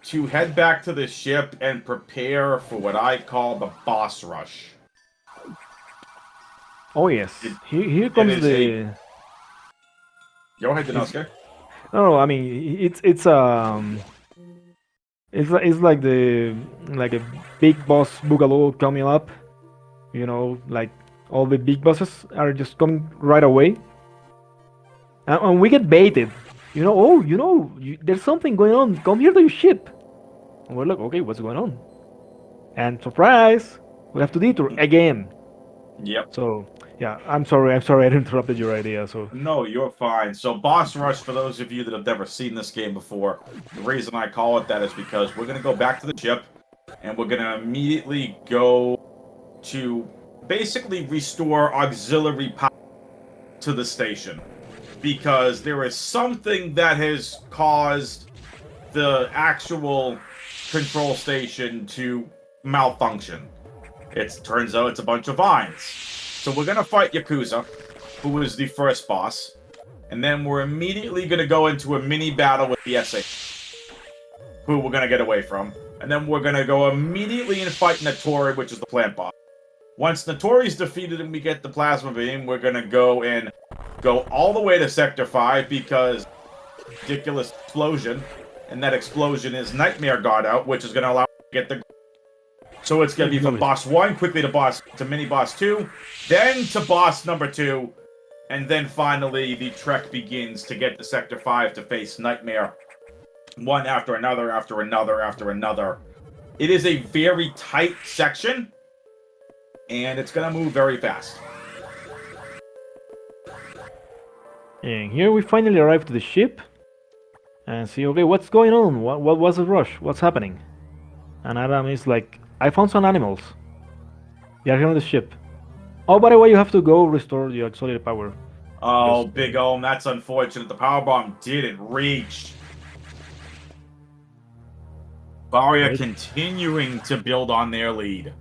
to head back to the ship and prepare for what I call the boss rush. oh yes, here It comes is the. Go ahead, Dinosuke. No, I mean it's like a big boss Boogaloo coming up. You know, like all the big bosses are just coming right away, and we get baited. You know, oh, there's something going on. Come here to your ship. And we're like, okay, what's going on? And surprise, we have to detour again. Yep. So yeah, I'm sorry I interrupted your idea. So No, you're fine. So, Boss Rush, for those of you that have never seen this game before, the reason I call it that is because we're going to go back to the ship, and we're going to immediately go to basically restore auxiliary power to the station. Because there is something that has caused the actual control station to malfunction. It turns out it's a bunch of vines. So we're going to fight Yakuza, who is the first boss, and then we're immediately going to go into a mini battle with the SA, who we're going to get away from, and then we're going to go immediately and fight Notori, which is the plant boss. Once Notori's defeated and we get the plasma beam, we're going to go all the way to Sector 5 because ridiculous explosion, and that explosion is Nightmare God out, which is going to allow us to get the... So it's going to be from boss 1, quickly to mini boss 2, then to boss number 2, and then finally the trek begins to get to Sector 5 to face Nightmare. One after another, after another, after another. It is a very tight section, and it's going to move very fast. and here we finally arrive to the ship and see, okay, what's going on? What was the rush? What's happening? And Adam is like, I found some animals. They are here on the ship. Oh, by the way, you have to go restore the auxiliary power. Oh, BigOhm, that's unfortunate. The power bomb didn't reach. Baria continuing to build on their lead.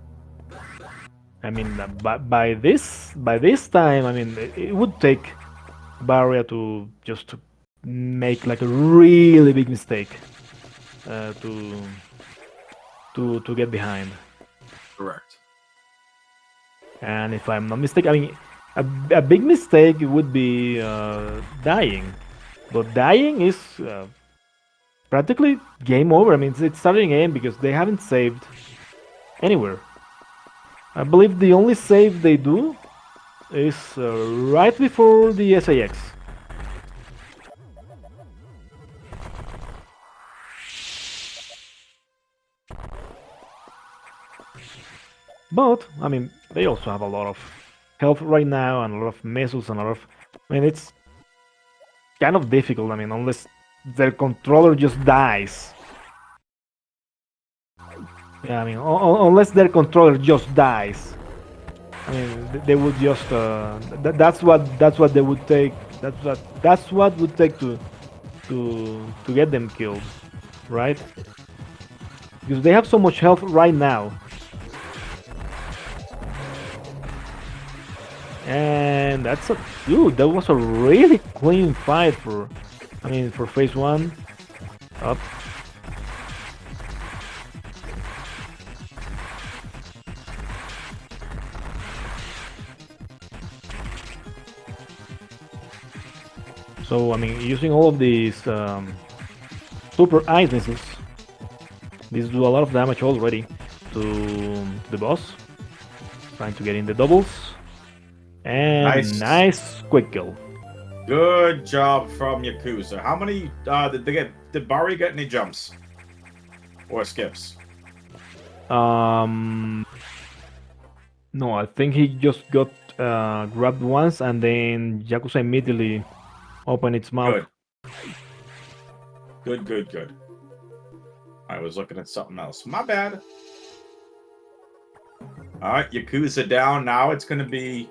I mean, by this time, I mean, it would take Baria to just make like a really big mistake to get behind. Correct. And if I'm not mistaken, I mean, a big mistake would be dying, but dying is practically game over. I mean, it's starting game because they haven't saved anywhere. I believe the only save they do is right before the SAX. But, I mean, they also have a lot of health right now and a lot of missiles and a lot of... I mean, it's kind of difficult, I mean, unless their controller just dies. Yeah, I mean, unless their controller just dies. I mean, they would just... that's what they would take... That's what would take to get them killed, right? because they have so much health right now. And that's a dude. That was a really clean fight for, I mean, for phase one. Up. So I mean, using all of these super ice missiles, these do a lot of damage already to the boss. Trying to get in the doubles. And nice quick kill. Good job from Yakuza. How many did they get? Did Bari get any jumps or skips? No, I think he just got grabbed once, and then Yakuza immediately opened its mouth. Good. I was looking at something else. My bad. Alright, Yakuza down. Now it's going to be...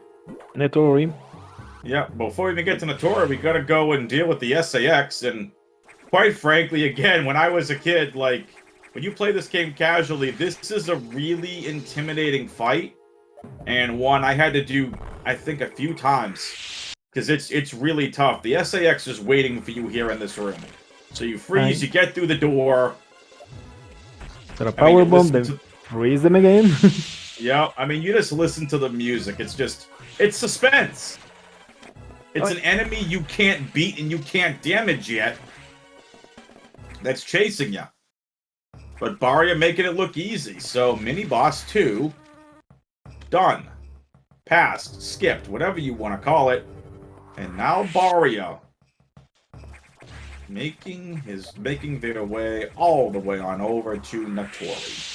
Netori. Yeah, before we even get to Netori, we got to go and deal with the SAX. And quite frankly, again, when I was a kid, like, when you play this game casually, this is a really intimidating fight. And one I had to do, I think, a few times. Because it's really tough. The SAX is waiting for you here in this room. So you freeze, you get through the door. Is that a power bomb? Then freeze them again? Yeah, I mean, you just listen to the music. It's just... It's suspense. It's an enemy you can't beat and you can't damage yet that's chasing you. But Baria making it look easy. So, mini-boss 2, done. Passed, skipped, whatever you want to call it. And now Baria making their way all the way on over to Netori.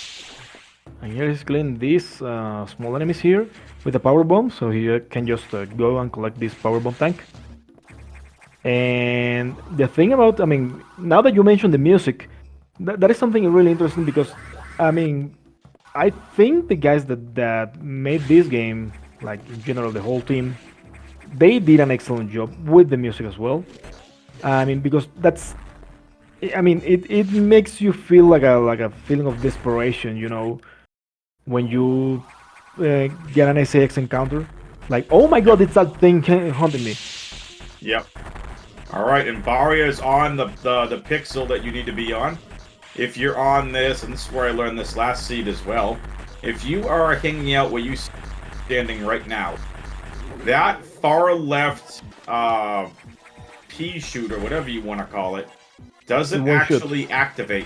And here he's killing these small enemies here with a power bomb, so he can just go and collect this power bomb tank. And the thing about, I mean, now that you mentioned the music, that is something really interesting because, I mean, I think the guys that made this game, like in general the whole team, they did an excellent job with the music as well. I mean, because that's, I mean, it makes you feel like a feeling of desperation, you know, when you get an SAX encounter. Like, oh my god, it's that thing haunting me. Yep. Alright, and Baria is on the pixel that you need to be on. If you're on this, and this is where I learned this last seed as well, if you are hanging out where you standing right now, that far left pea shooter, whatever you want to call it, doesn't actually activate.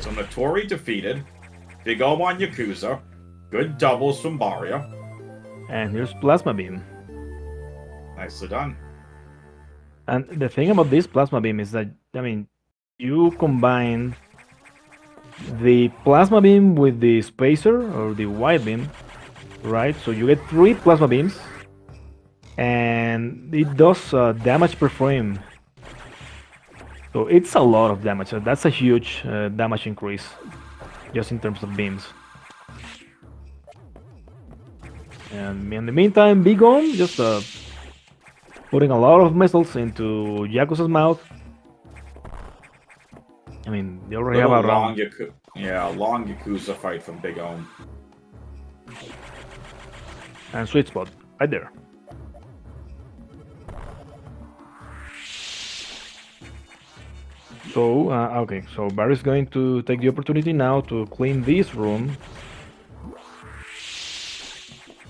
So Netori defeated. BigOhm on Yakuza. Good doubles from Baria. And here's Plasma Beam. Nicely done. And the thing about this Plasma Beam is that, I mean, you combine the Plasma Beam with the Spacer, or the White Beam, right? So you get 3 Plasma Beams, and it does damage per frame. So it's a lot of damage. That's a huge damage increase, just in terms of beams. And in the meantime, BigOhm just putting a lot of missiles into Yakuza's mouth. I mean, they already have a long Yakuza fight from BigOhm. And sweet spot, right there. So, okay, so Barry's going to take the opportunity now to clean this room.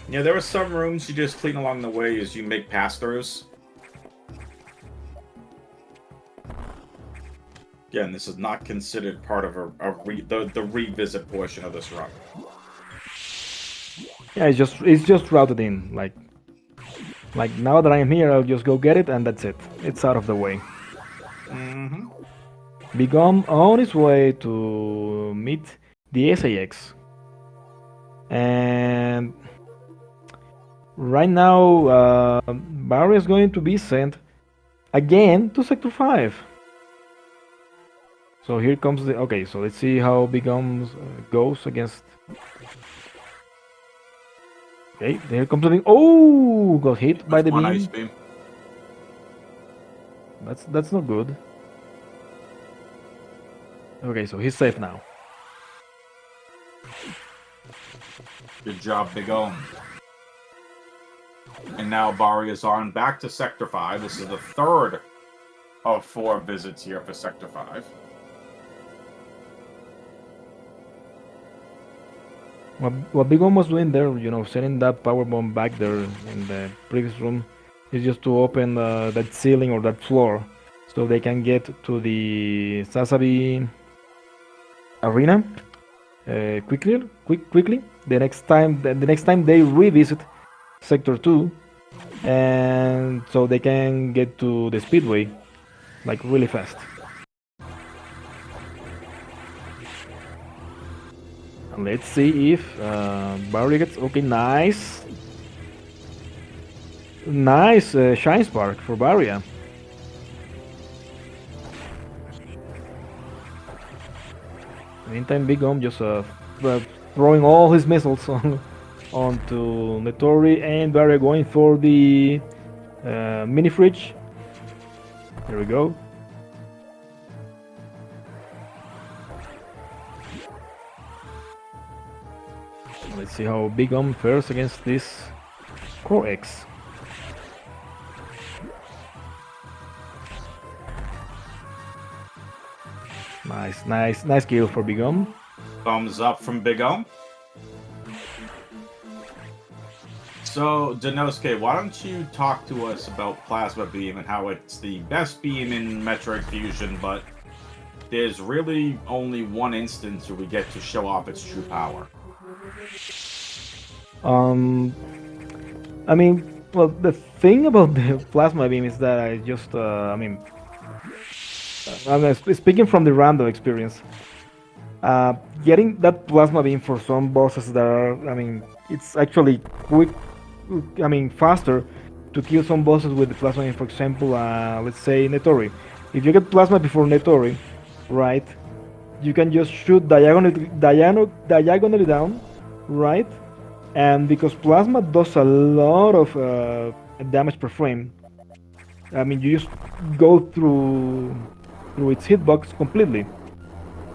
Yeah, there are some rooms you just clean along the way as you make pass-throughs. Again, this is not considered part of the revisit portion of this run. Yeah, it's just routed in. Like now that I am here, I'll just go get it, and that's it. It's out of the way. Mm-hmm. BigOhm on his way to meet the SAX. And right now, Barry is going to be sent again to Sector 5. So here comes the... Okay, so let's see how BigOhm goes against... Okay, there comes the... Oh! Got hit by the beam. Ice beam. That's not good. Okay, so he's safe now. Good job, BigOhm. And now Baria's on back to Sector 5. This is the third of 4 visits here for Sector 5. What Big One was doing there, setting that power bomb back there in the previous room, is just to open that ceiling or that floor, so they can get to the Sasabi arena quickly. The next time they revisit Sector 2, and so they can get to the speedway like really fast. And let's see if Barry gets okay. Nice shine spark for Baria. Meantime, BigOhm just throwing all his missiles onto Netori, and Baria going for the mini fridge. There we go. Let's see how BigOhm fares against this Core X. Nice kill for BigOhm. Thumbs up from BigOhm. So, Danosuke, why don't you talk to us about Plasma Beam and how it's the best beam in Metroid Fusion, but there's really only one instance where we get to show off its true power. I mean, well, the thing about the Plasma Beam is that I'm speaking from the random experience. Getting that Plasma Beam for some bosses that are, it's actually faster to kill some bosses with the Plasma Beam. For example, let's say Netori. If you get Plasma before Netori, right, you can just shoot diagonally down, right? And because Plasma does a lot of damage per frame, you just go through its hitbox completely.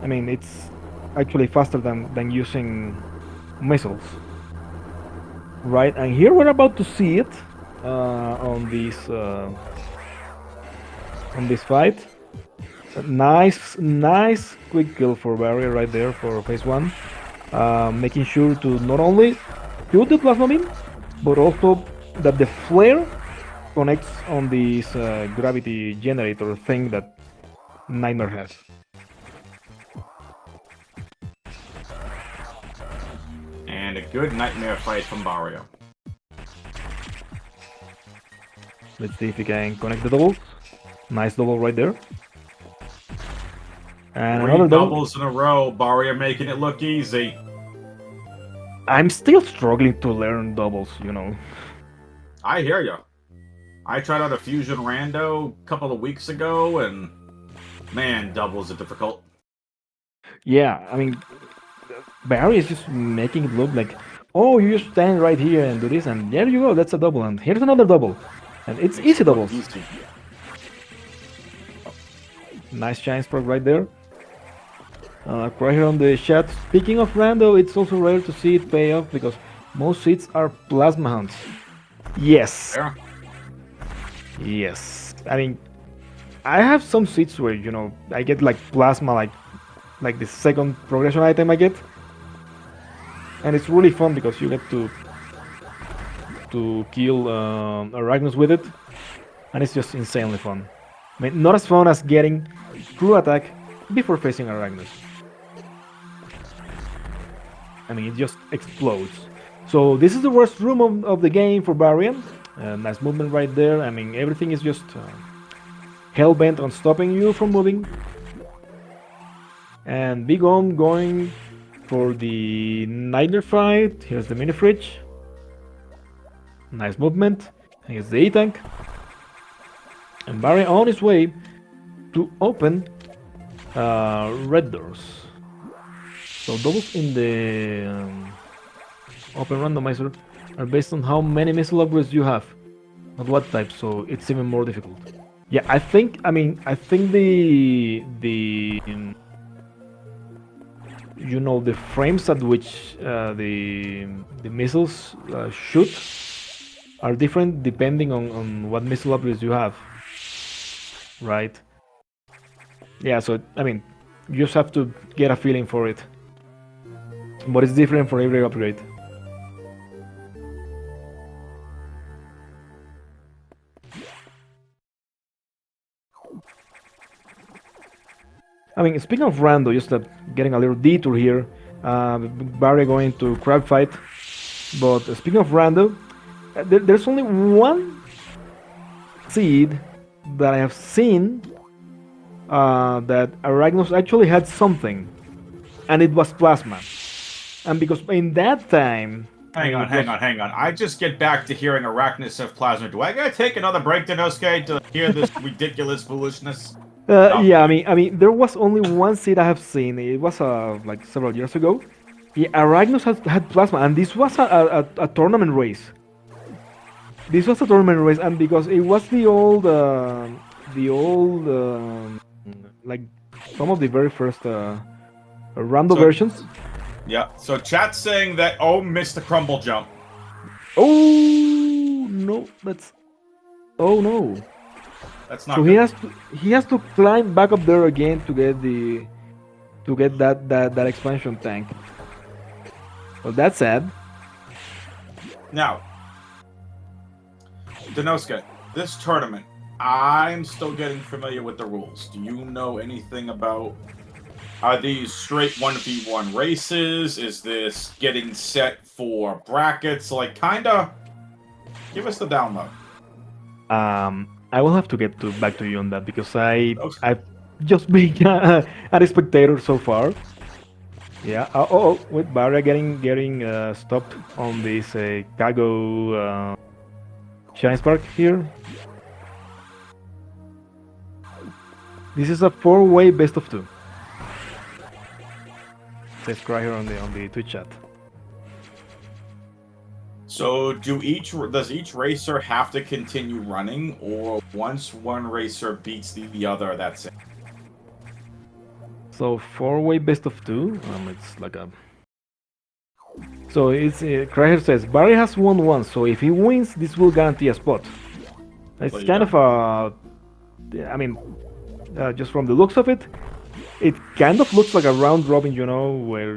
It's actually faster than using missiles, right? And here we're about to see it on this fight. Nice quick kill for Barrier right there for phase 1, making sure to not only shoot the Plasma Beam, but also that the flare connects on this gravity generator thing that Nightmare has. And a good Nightmare fight from Barrio. Let's see if we can connect the doubles. Nice double right there. And 3 another doubles in a row. Barrio making it look easy. I'm still struggling to learn doubles, I hear ya. I tried out a Fusion Rando a couple of weeks ago, and man, doubles are difficult. Yeah, Barry is just making it look like, oh, you just stand right here and do this, and there you go, that's a double, and here's another double. And it's easy doubles. Easy. Nice chance spark right there. Right here on the chat. Speaking of Rando, it's also rare to see it pay off because most seats are Plasma hunts. Yes. Yeah. Yes. I have some seats where, I get like Plasma, like the second progression item I get. And it's really fun because you get to kill Arachnos with it. And it's just insanely fun. Not as fun as getting true attack before facing Arachnos. It just explodes. So this is the worst room of the game for Barian. Nice movement right there. Everything is just hell-bent on stopping you from moving. And BigOhm going for the Nightmare fight. Here's the mini fridge. Nice movement. Here's the E-tank. And Barry on his way to open red doors. So doubles in the open randomizer are based on how many missile upgrades you have, not what type. So it's even more difficult. Yeah, I think the the frames at which the missiles shoot are different depending on what missile upgrades you have, right? Yeah, so I mean, you just have to get a feeling for it, but it's different for every upgrade. I mean, speaking of rando, just getting a little detour here. Barry going to crab fight, but speaking of rando, there's only one seed that I have seen that Arachnos actually had something, and it was plasma. And because in that time, Hang on. I just get back to hearing Arachnus of Plasma. Do I gotta take another break, Dinosuke, to hear this ridiculous foolishness? No. Yeah, I mean, there was only one seed I have seen. It was like several years ago. Yeah, Arachnos had plasma, and this was a tournament race. This was a tournament race, and because it was the old like some of the very first random versions. Yeah. So chat's saying that missed the crumble jump. Oh no, oh no. That's not. So good. he has to climb back up there again to get that expansion tank. Well, that's sad. Now, Dinosuke, this tournament, I'm still getting familiar with the rules. Do you know anything about? Are these straight 1v1 races? Is this getting set for brackets? Like, kinda. Give us the download. I will have to get back to you on that because I've just been a spectator so far. Yeah. With Barra getting stopped on this cargo Shine Spark here. This is a 4-way best of 2. Says cry here on the Twitch chat. So, does each racer have to continue running, or once one racer beats the other, that's it? So 4-way best of 2. It's like a. So it's Craher says Barry has won once, so if he wins, this will guarantee a spot. It's kind of a. I mean, just from the looks of it, it kind of looks like a round robin, where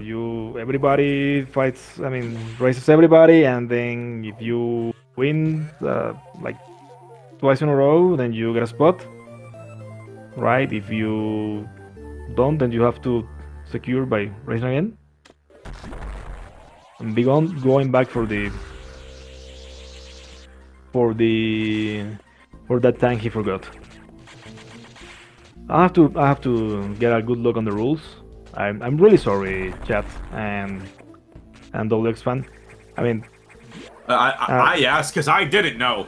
everybody fights. I mean, races everybody, and then if you win like twice in a row, then you get a spot. Right? If you don't, then you have to secure by racing again. And BigOhm going back for that tank he forgot. I have to get a good look on the rules. I'm really sorry, chat and WX fan. I mean, I asked because I didn't know.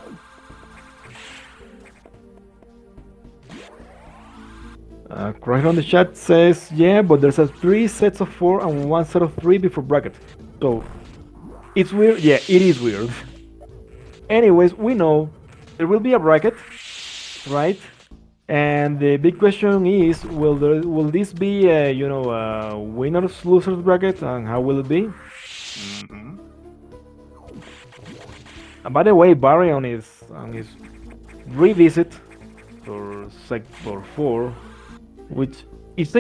Craig on the chat says, yeah, but there's 3 sets of 4 and 1 set of 3 before bracket. So, it's weird. Yeah, it is weird. Anyways, we know there will be a bracket, right? And the big question is, will this be a winners losers bracket, and how will it be? Mm-hmm. And by the way, Barry on his revisit for Sector 4, which it's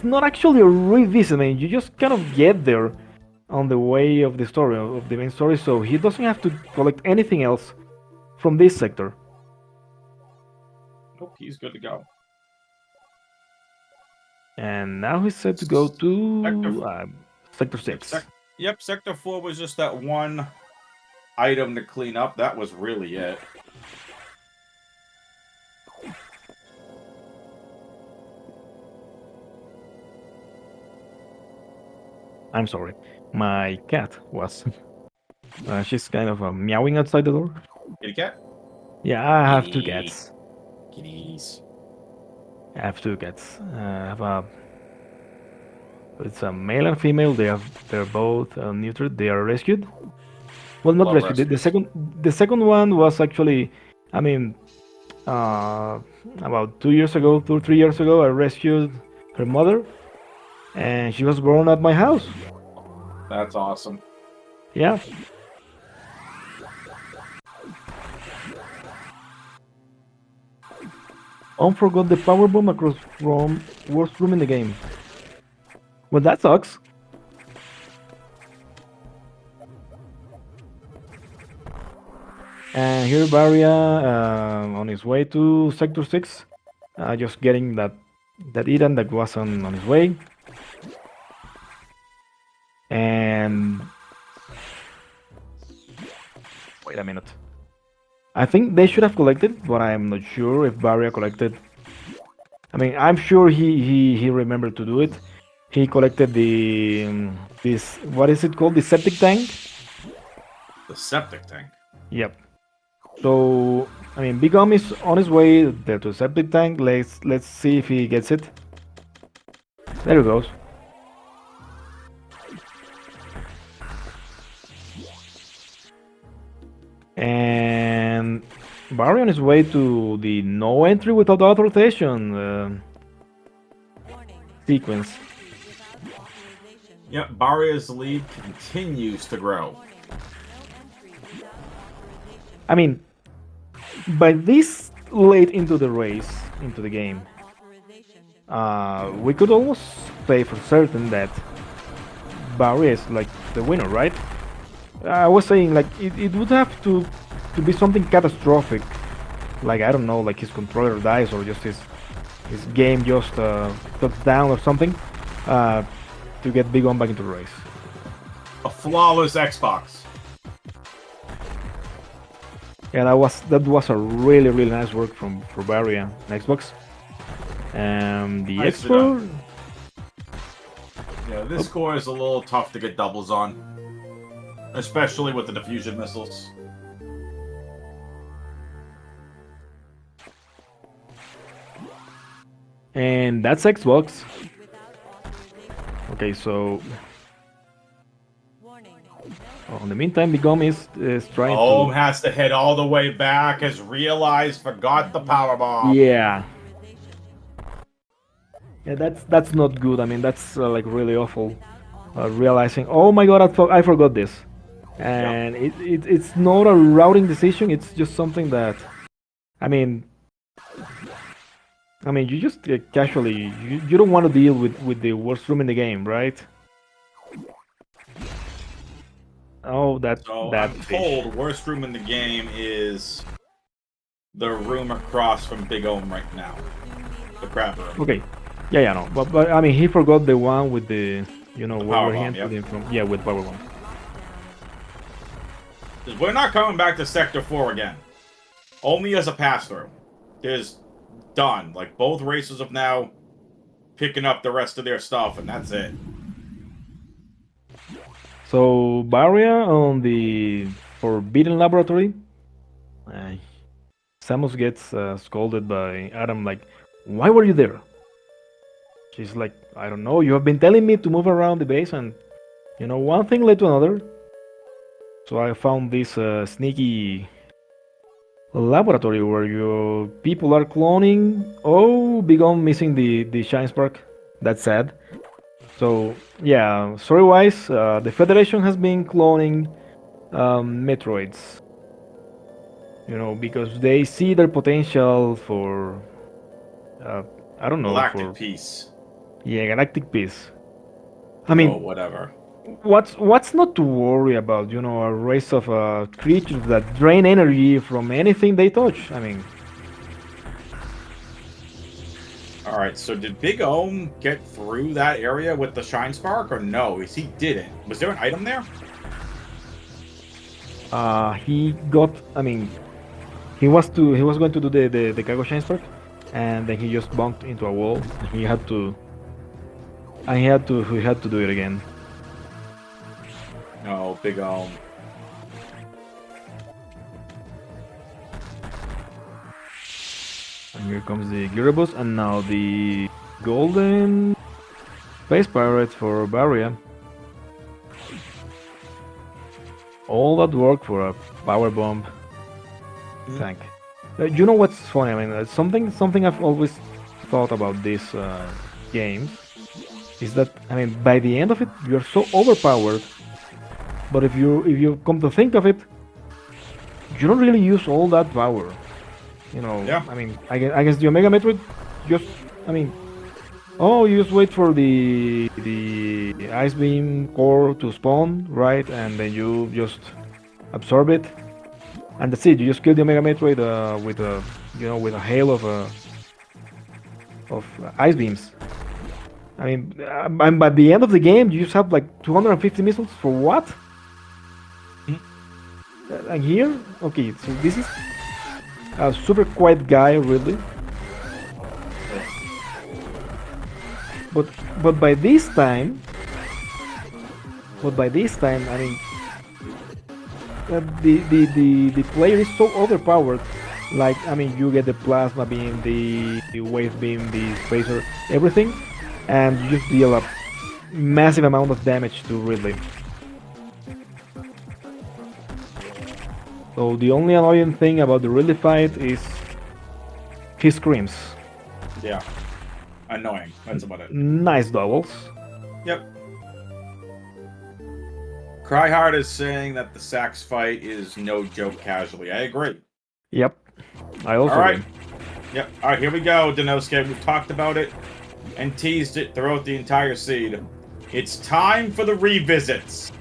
not actually a revisit. I mean, you just kind of get there on the way of the story, of the main story, so he doesn't have to collect anything else from this sector. Nope, he's good to go. And now he's set to go to Sector 6. Yep, Sector 4 was just that one item to clean up. That was really it. I'm sorry. My cat was. She's kind of meowing outside the door. Kitty cat? Yeah, I have 2 cats. Kitties. I have 2 cats. It's a male and female. They're both neutered. They are rescued. Well, not rescued. The second one was actually, I mean, about 2 years ago, 2 or 3 years ago, I rescued her mother, and she was born at my house. That's awesome. Yeah. Forgot the power bomb across from worst room in the game. Well, that sucks. And here Varia on his way to Sector 6, just getting that Eden that was on his way. And wait a minute. I think they should have collected, but I'm not sure if Varia collected. I mean, I'm sure he remembered to do it. He collected the this, what is it called? The septic tank. The septic tank. Yep. So I mean, BigOhm is on his way there to the septic tank. Let's see if he gets it. There he goes. And Barry on his way to the no entry without authorization sequence. Yep, Baria's lead continues to grow. I mean, by this late into the race, into the game, we could almost say for certain that Barry is like the winner, right? I was saying like it would have to be something catastrophic, like I don't know, like his controller dies or just his game just shuts down or something, to get BigOhm back into the race. A flawless Xbox. Yeah, that was a really nice work for Barry on Xbox. The Nice export. Yeah, this score is a little tough to get doubles on, especially with the diffusion missiles. And that's Xbox. Okay, so in the meantime, BigOhm is trying Ohm to. has to head all the way back, has realized, forgot the power bomb. Yeah. Yeah, that's not good. I mean, that's like really awful. Realizing, oh my god, I forgot this, and it's not a routing decision. It's just something that, I mean, you just casually you don't want to deal with the worst room in the game, right? Oh, So that I'm fish. told worst room in the game is the room across from BigOhm right now, the crab room. Okay, yeah, no, but I mean, he forgot the one with the power where he bomb, entered yep. in from. Yeah, with power bomb. 'Cause we're not coming back to Sector 4 again. Only as a pass-through. There's done. Like, both races have now picking up the rest of their stuff, and that's it. So Baria on the Forbidden Laboratory. Uh, Samus gets scolded by Adam, like, why were you there? She's like, I don't know, you have been telling me to move around the base, and one thing led to another. So I found this sneaky laboratory where your people are cloning. Oh, BigOhm missing the Shine Spark. That's sad. So yeah, story-wise, the Federation has been cloning Metroids. Because they see their potential for, I don't know, Galactic for, Peace. yeah, galactic peace. I Oh, mean, whatever. what's not to worry about? A race of creatures that drain energy from anything they touch. I mean, Alright, so did BigOhm get through that area with the Shine Spark, or no? He didn't. Was there an item there? he got. I mean, he was going to do the Cargo Shine Spark, and then he just bumped into a wall. And he had to. And he had to do it again. No, BigOhm. And here comes the Gyarados, and now the Golden Space Pirate for Baria. All that work for a power bomb tank. You know what's funny? I mean, something I've always thought about this game is that, I mean, by the end of it, you're so overpowered. But if you come to think of it, you don't really use all that power. You know, Yeah. I mean, against the Omega Metroid, just, I mean, oh, you just wait for the ice beam core to spawn, right? And then you just absorb it, and that's it. You just kill the Omega Metroid with a, with a hail of ice beams. I mean, and by the end of the game, you just have like 250 missiles for what? Mhm. And here, okay, so this is a super quiet guy, really. But but by this time, I mean, the player is so overpowered. Like, I mean, you get the plasma beam, the wave beam, the spacer, everything, and you just deal a massive amount of damage to Ridley. So the only annoying thing about the Ridley fight is he screams. Yeah. Annoying. That's about it. Nice doubles. Yep. Cryhard is saying that the sax fight is no joke casually. I agree. Yep, I also All right. agree. Yep. All right, here we go, Denosuke. We've talked about it and teased it throughout the entire seed. It's time for the revisits.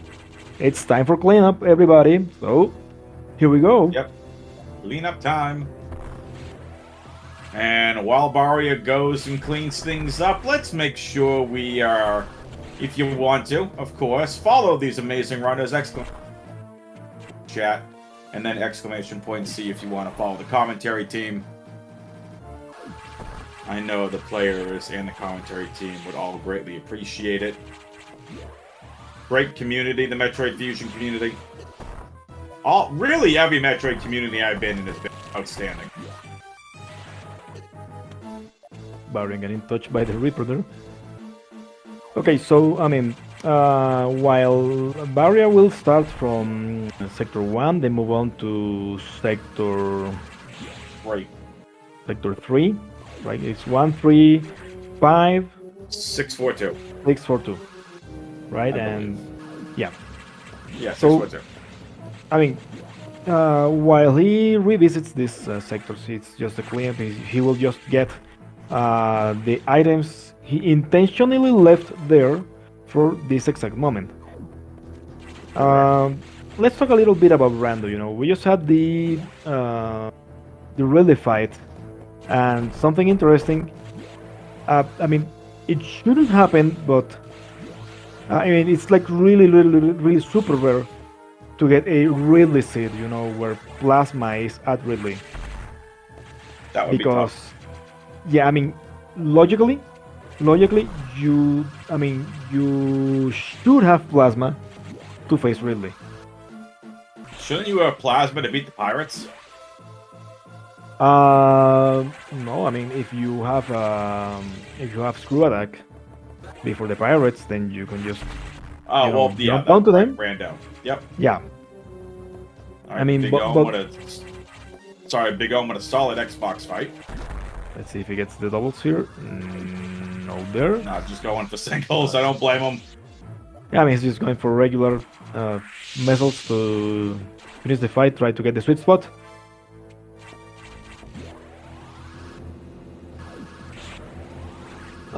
It's time for cleanup, everybody. So here we go. Yep. Cleanup time. And while Baria goes and cleans things up, let's make sure we are, if you want to, of course, follow these amazing runners. Chat, and then exclamation point C if you want to follow the commentary team. I know the players and the commentary team would all greatly appreciate it. Great community, the Metroid Fusion community. Really every Metroid community I've been in has been outstanding. Baria getting touched by the Reaper there. Okay, so I mean, while Baria will start from Sector 1, they move on to Sector Right. Sector 3, right? It's 1, 3, 5, 642. 6, 4, 2, right? I And yeah, Yeah, So- 642. I mean, while he revisits these sectors, it's just a cleanup. He will just get the items he intentionally left there for this exact moment. Let's talk a little bit about Rando. You know, we just had the Ridley fight, and something interesting. I mean, it shouldn't happen, but I mean, it's like really super rare to get a Ridley seed. You know, where plasma is at Ridley, That would be because tough. yeah, I mean, logically, you should have plasma to face Ridley. Shouldn't you have plasma to beat the pirates? No, I mean, if you have screw attack before the pirates, then you can just Oh, You know, well, yeah, jump onto that them? ran down. Yep. yeah. All right, I mean, Big but- Ohm but- with Big Ohm with a solid Xbox fight. Let's see if he gets the doubles here. No, there. Nah, just going for singles. I don't blame him. Yeah, I mean, he's just going for regular missiles to finish the fight, try to get the sweet spot.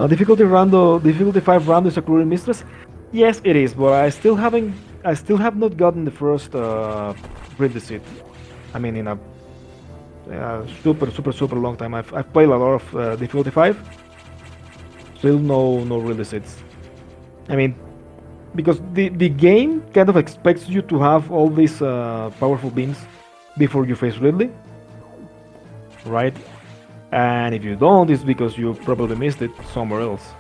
Difficulty 5 round is a cruel mistress. Yes, it is, but I still have not gotten the first Ridley seat. I mean, in a super long time. I've played a lot of difficulty 5. Still no Ridley seats. I mean, because the game kind of expects you to have all these powerful beams before you face Ridley, right? And if you don't, it's because you probably missed it somewhere else.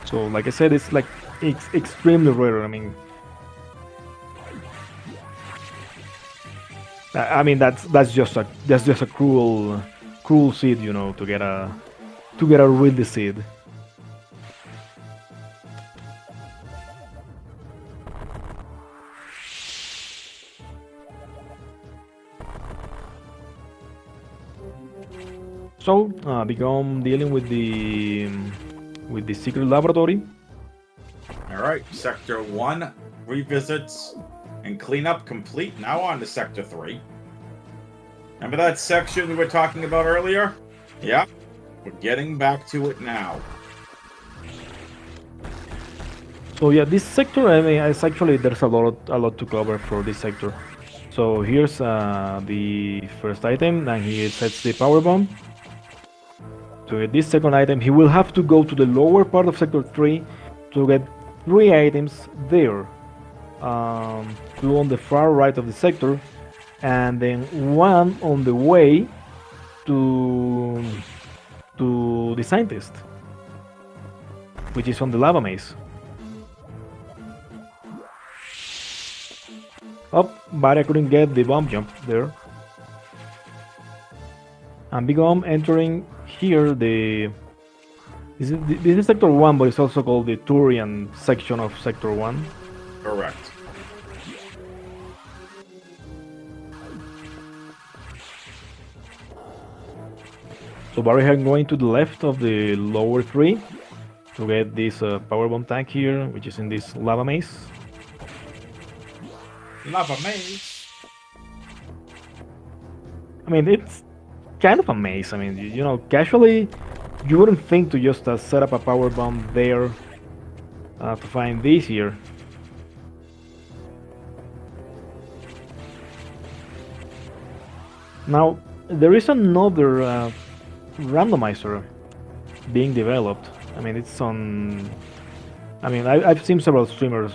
So, like I said, it's extremely rare. I mean, that's just a cruel seed, you know, to get a Ridley seed. so. BigOhm dealing with the secret laboratory. All right, Sector 1 revisits and cleanup complete. Now on to Sector 3. Remember that section we were talking about earlier? Yeah, we're getting back to it now. So yeah, this sector, I mean, it's actually there's a lot to cover for this sector. So here's the first item, and he sets the power bomb. To get this second item, he will have to go to the lower part of sector 3 to get 3 items there. 2 on the far right of the sector, and then 1 on the way to the scientist, which is on the lava maze. Oh, but I couldn't get the bomb jump there. And BigOhm entering here this is sector 1, but it's also called the Turian section of sector 1. Correct. So Barry going to the left of the lower 3 to get this power bomb tank here, which is in this lava maze. Lava maze. I mean, it's kind of a maze. I mean, you know, casually, you wouldn't think to just set up a power bomb there to find this here. Now, there is another randomizer being developed. I mean, it's on. I mean, I've seen several streamers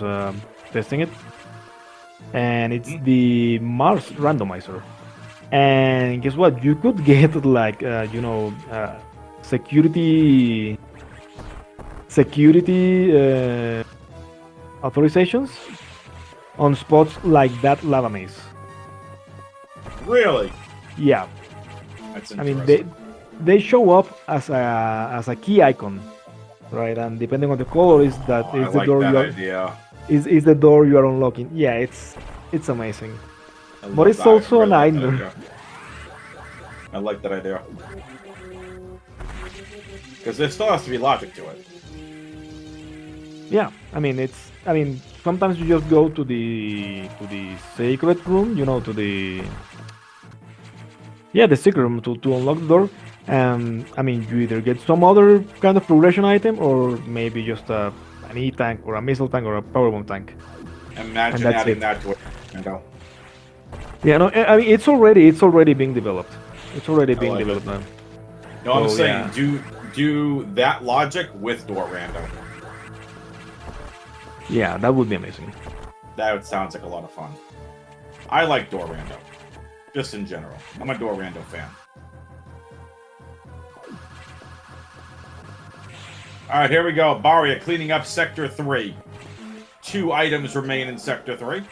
testing it, and it's the Mars randomizer. And guess what? You could get like you know security authorizations on spots like that lava maze. Really? Yeah. That's I interesting. mean, they show up as a key icon, right? And depending on the color, is that I is the like door that you are, idea. is the door you are unlocking. Yeah, it's amazing. I But love it's that. I also a really like that nightmare. idea. I like that idea. Because there still has to be logic to it. Yeah, I mean sometimes you just go to the secret room, you know, to the secret room to unlock the door. And I mean, you either get some other kind of progression item, or maybe just an E-tank or a missile tank or a power bomb tank. Imagine that's adding it. that to it. You know? Yeah, no, I mean it's already being developed. It's already being like developed it. now. No, I'm So, saying yeah. do that logic with door random. Yeah, that would be amazing. That sounds like a lot of fun. I like door random. Just in general. I'm a door random fan. Alright, here we go. Baria cleaning up Sector 3. 2 items remain in Sector 3.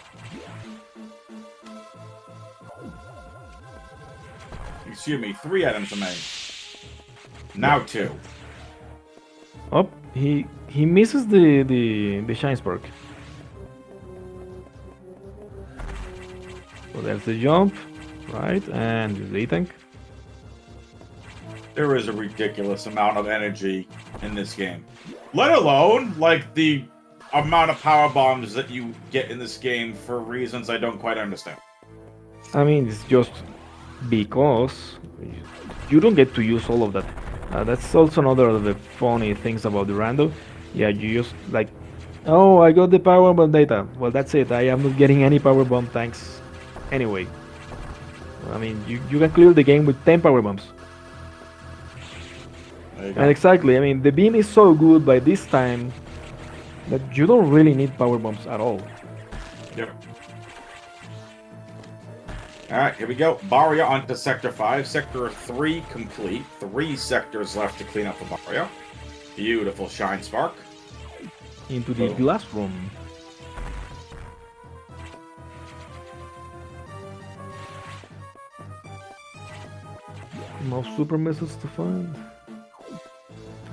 Excuse me, 3 items remain. Now 2. Oh, he misses the shine spark. So there's the jump, right? And the E-tank. There is a ridiculous amount of energy in this game. Let alone, like, the amount of power bombs that you get in this game for reasons I don't quite understand. I mean, it's just because you don't get to use all of that. That's also another of the funny things about the rando. Yeah, you just like, oh, I got the power bomb data. Well, that's it. I am not getting any power bomb tanks anyway. I mean, you can clear the game with 10 power bombs. And exactly, I mean, the beam is so good by this time that you don't really need power bombs at all. Yep. Alright, here we go. Baria onto Sector 5. Sector 3 complete. 3 sectors left to clean up for Baria. Beautiful shine spark. Into the glass room. No super missiles to find.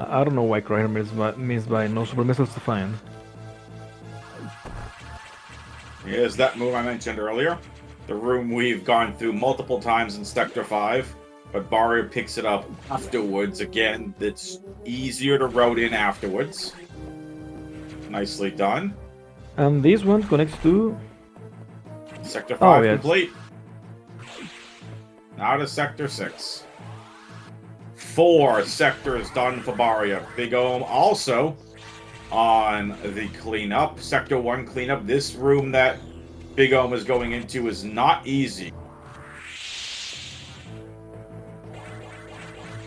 I don't know why Crider means by no super missiles to find. Here's that move I mentioned earlier. The room we've gone through multiple times in Sector 5. but Baria picks it up afterwards. Again, it's easier to route in afterwards. Nicely done. And this one connects to... Sector 5 yeah, complete. Now to Sector 6. 4 sectors done for Baria. BigOhm also on the cleanup. Sector 1 cleanup. This room that BigOhm is going into is not easy.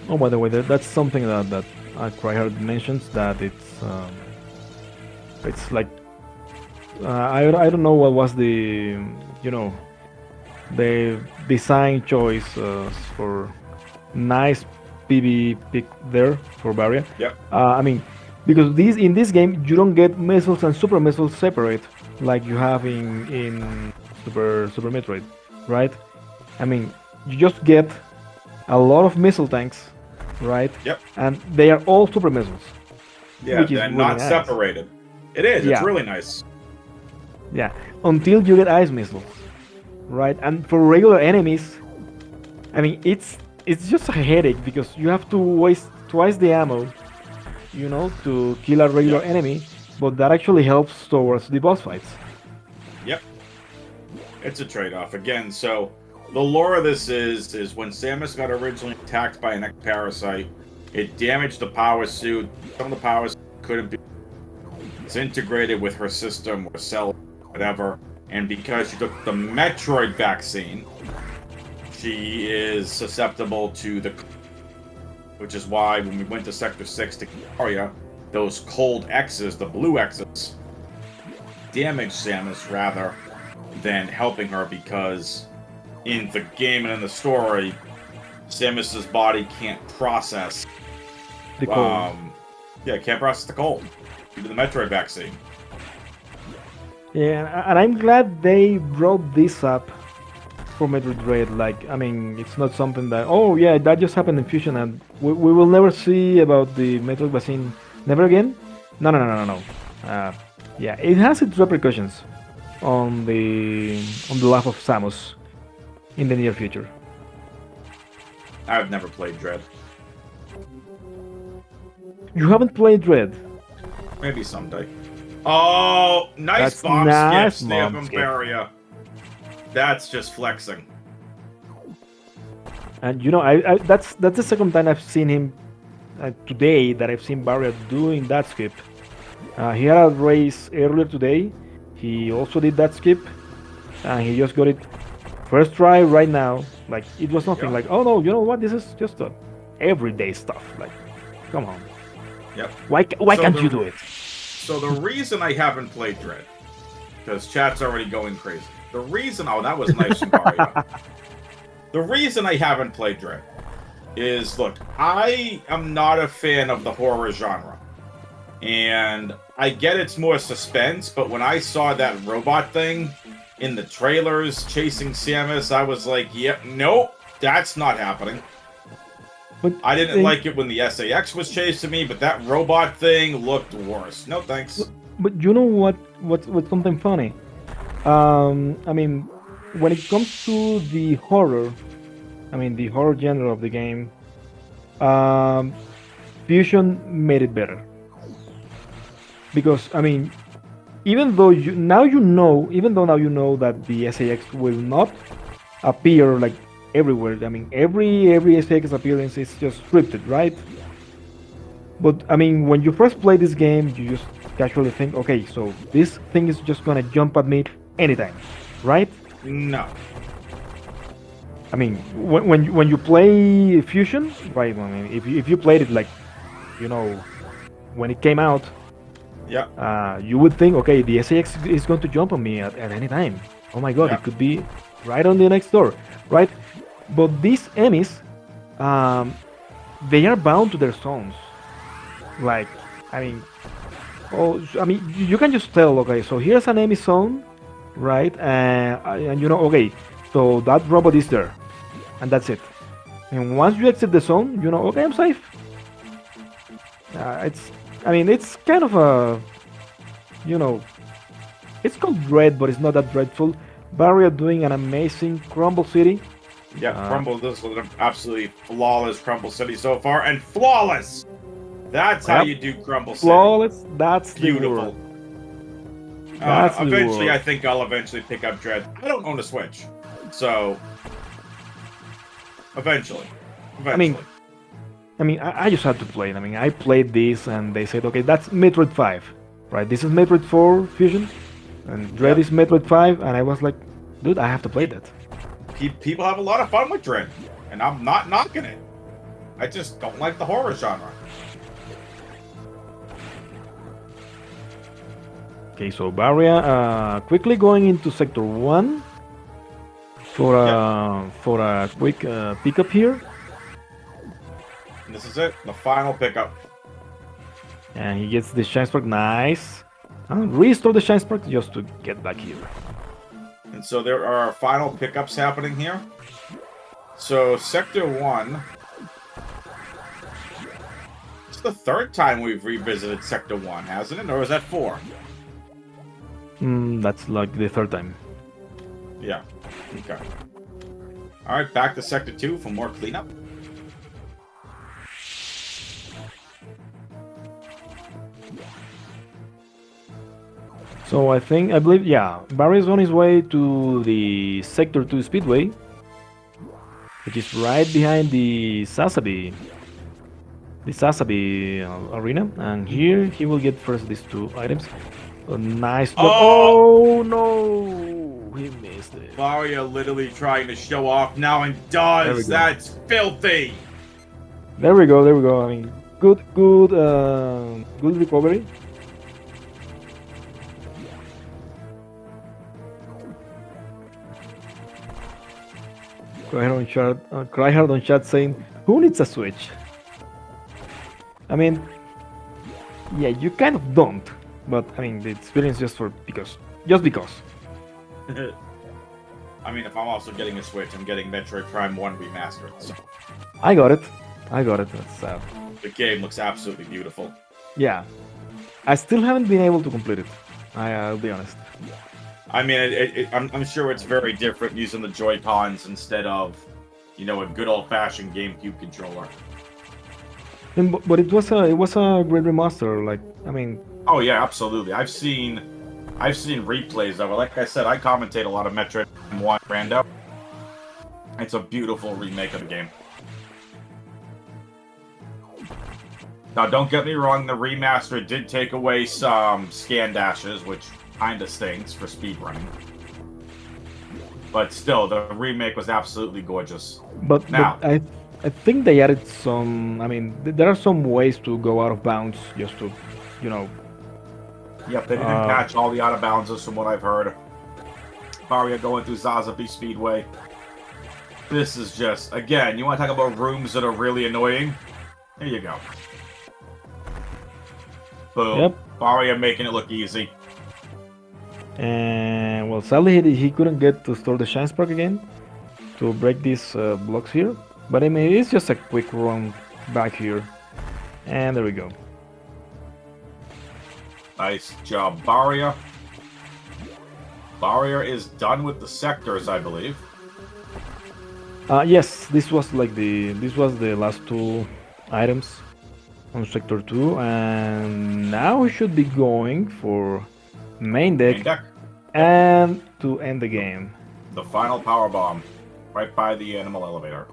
Oh, by the way, that's something that Cryhard mentions, that it's like I don't know what was the the design choice for nice PB pick there for Barrier. Yep. I mean, because in this game you don't get missiles and super missiles separate like you have in Super Metroid, right? I mean, you just get a lot of missile tanks, right? Yep. And they are all super missiles. Yeah, which is they're really not nice. separated. It is. Yeah. It's really nice. Yeah, until you get ice missiles, right? And for regular enemies, I mean, it's just a headache because you have to waste twice the ammo, to kill a regular Yep. enemy. But that actually helps towards the boss fights. Yep. It's a trade-off. Again, so the lore of this is when Samus got originally attacked by an ectoparasite, it damaged the power suit. Some of the powers couldn't be integrated with her system or cell, whatever. And because she took the Metroid vaccine, she is susceptible to the... Which is why when we went to Sector 6 to Aria, those cold X's, the blue X's, damaged Samus rather than helping her, because in the game and in the story, Samus's body can't process The cold. can't process the cold due to the Metroid vaccine. Yeah, and I'm glad they brought this up for Metroid Dread. Like, I mean, it's not something that, oh yeah, that just happened in Fusion and we will never see about the Metroid vaccine never again. No. Yeah, it has its repercussions on the life of Samus in the near future. I've never played Dread. You haven't played Dread? Maybe someday. Oh, nice That's bomb nice skip, Stamp bomb and skip. Baria. That's just flexing. And that's the second time I've seen him today that I've seen Barrier doing that skip. He had a race earlier today. He also did that skip, and he just got it first try right now. Like, it was nothing. Yep. Like, oh no, you know what? This is just everyday stuff. Like, come on. Yep. Why So can't you do it? So the reason I haven't played Dread, because chat's already going crazy. The reason, that was nice from Mario. The reason I haven't played Dread is, look, I am not a fan of the horror genre. And I get it's more suspense, but when I saw that robot thing in the trailers chasing Samus, I was like, yep, nope, that's not happening. But I didn't like it when the SAX was chasing me, but that robot thing looked worse. No thanks. But you know what's something funny? I mean, when it comes to the horror, the horror genre of the game, Fusion made it better. Because even though now you know that the SAX will not appear like everywhere. Every SAX appearance is just scripted, right? But when you first play this game, you just casually think, okay, so this thing is just gonna jump at me anytime, right? No. When you play Fusion, right? If you played it like, when it came out, Yeah. you would think, okay, the SAX is going to jump on me at any time. Oh my god, Yeah. it could be right on the next door, right? But these enemies, they are bound to their zones. Like, you can just tell, okay, so here's an enemy zone, right? And okay, so that robot is there, and that's it. And once you exit the zone, okay, I'm safe. It's kind of a, it's called Dread, but it's not that dreadful. Barrier doing an amazing Crumble City, Yeah, Crumble. This was an absolutely flawless Crumble City so far, and flawless. That's how Yep. you do Crumble City. Flawless. That's the Beautiful. word. That's the Eventually, word. I think I'll eventually pick up Dread. I don't own a Switch, so eventually. I mean, I just had to play it. I mean, I played this, and they said, okay, that's Metroid 5, right? This is Metroid 4 Fusion, and Dread is Metroid 5, and I was like, dude, I have to play that. People have a lot of fun with Dread, and I'm not knocking it. I just don't like the horror genre. Okay, so Baria, quickly going into Sector 1 for a quick pickup here. And this is it, the final pickup. And he gets the Shine Spark, nice. And restore the Shine Spark just to get back here. And so there are final pickups happening here. So Sector 1... It's the third time we've revisited Sector 1, hasn't it? Or was that 4? That's like the third time. Yeah. Okay. Alright, back to Sector 2 for more cleanup. So I believe, yeah, Barry is on his way to the Sector 2 Speedway, which is right behind the Sasabi arena, and here he will get first these two items. A nice drop. Oh no, he missed it. Baria literally trying to show off now and does. That's filthy. There we go. There we go. I mean, good recovery. Cryhard on chat saying, "Who needs a Switch?" I mean, yeah, you kind of don't, but I mean, the experience just because. I mean, if I'm also getting a Switch, I'm getting Metroid Prime 1 Remastered. So I got it. That's sad. The game looks absolutely beautiful. Yeah, I still haven't been able to complete it. I'll be honest. I mean, I'm sure it's very different using the Joy-Cons instead of, you know, a good old-fashioned GameCube controller. But it was a great remaster. Like, I mean. Oh yeah, absolutely. I've seen replays of it. Like I said, I commentate a lot of Metroid 1 Rando. It's a beautiful remake of the game. Now, don't get me wrong, the remaster did take away some scan dashes, which kinda stinks for speedrunning. But still, the remake was absolutely gorgeous. But I think they added some. I mean, there are some ways to go out of bounds just to, you know. Yep, they didn't patch all the out of bounds from what I've heard. Baria going through Zazabi Speedway. This is just, again, you want to talk about rooms that are really annoying? Here you go. Boom. Yep. Baria making it look easy. And well, sadly he couldn't get to store the Shine Spark again to break these blocks here. But I mean, it's just a quick run back here. And there we go. Nice job, Baria. Baria is done with the sectors, I believe. Yes, this was the last two items on Sector 2, and now we should be going for main deck, and to end the game. The final power bomb, right by the animal elevator.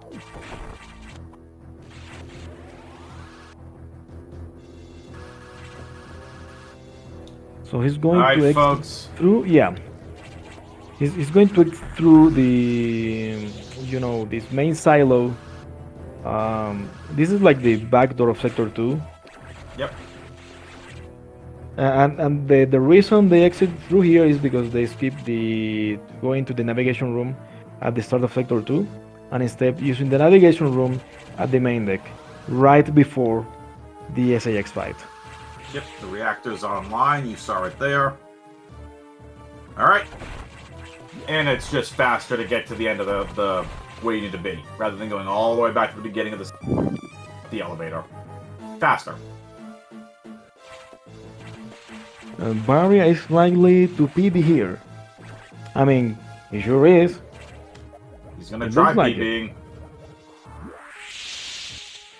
So he's going to exit through, yeah. He's going to exit through the, you know, this main silo. This is like the back door of Sector 2. Yep. And the reason they exit through here is because they skip going to the navigation room at the start of Sector 2, and instead using the navigation room at the main deck, right before the SAX fight. Yep, the reactor's online, you saw it there. Alright. And it's just faster to get to the end of the where you need to be, rather than going all the way back to the beginning of the elevator. Faster. Baria is likely to PB here. I mean, he sure is. He's He's gonna It try looks like it. PBing.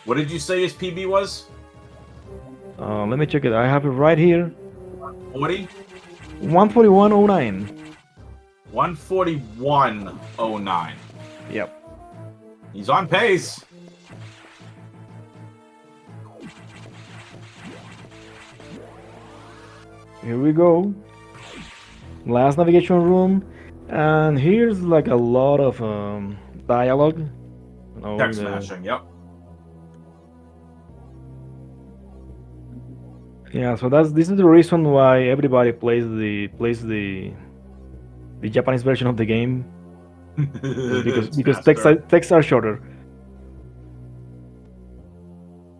What did you say his PB was? Let me check it. I have it right here. 40? 141.09. 141.09. Yep. He's on pace. Here we go. Last navigation room. And here's like a lot of dialogue. Text mashing, yep. Yeah, so this is the reason why everybody plays the Japanese version of the game. because texts are shorter.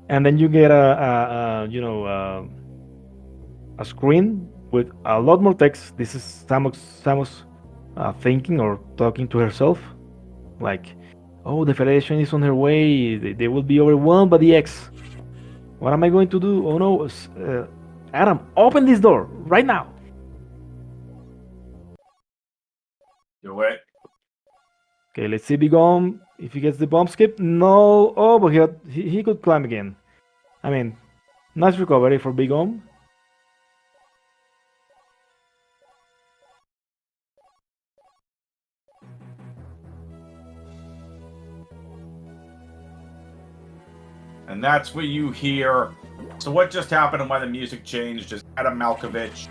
And then you get a screen with a lot more text. This is Samus thinking or talking to herself, like, "Oh, the Federation is on her way. They will be overwhelmed by the X. What am I going to do? Oh no, Adam, open this door right now." Do it. Okay, let's see BigOhm if he gets the bomb skip. No, oh, but he could climb again. I mean, nice recovery for BigOhm. And that's where you hear. So what just happened and why the music changed is Adam Malkovich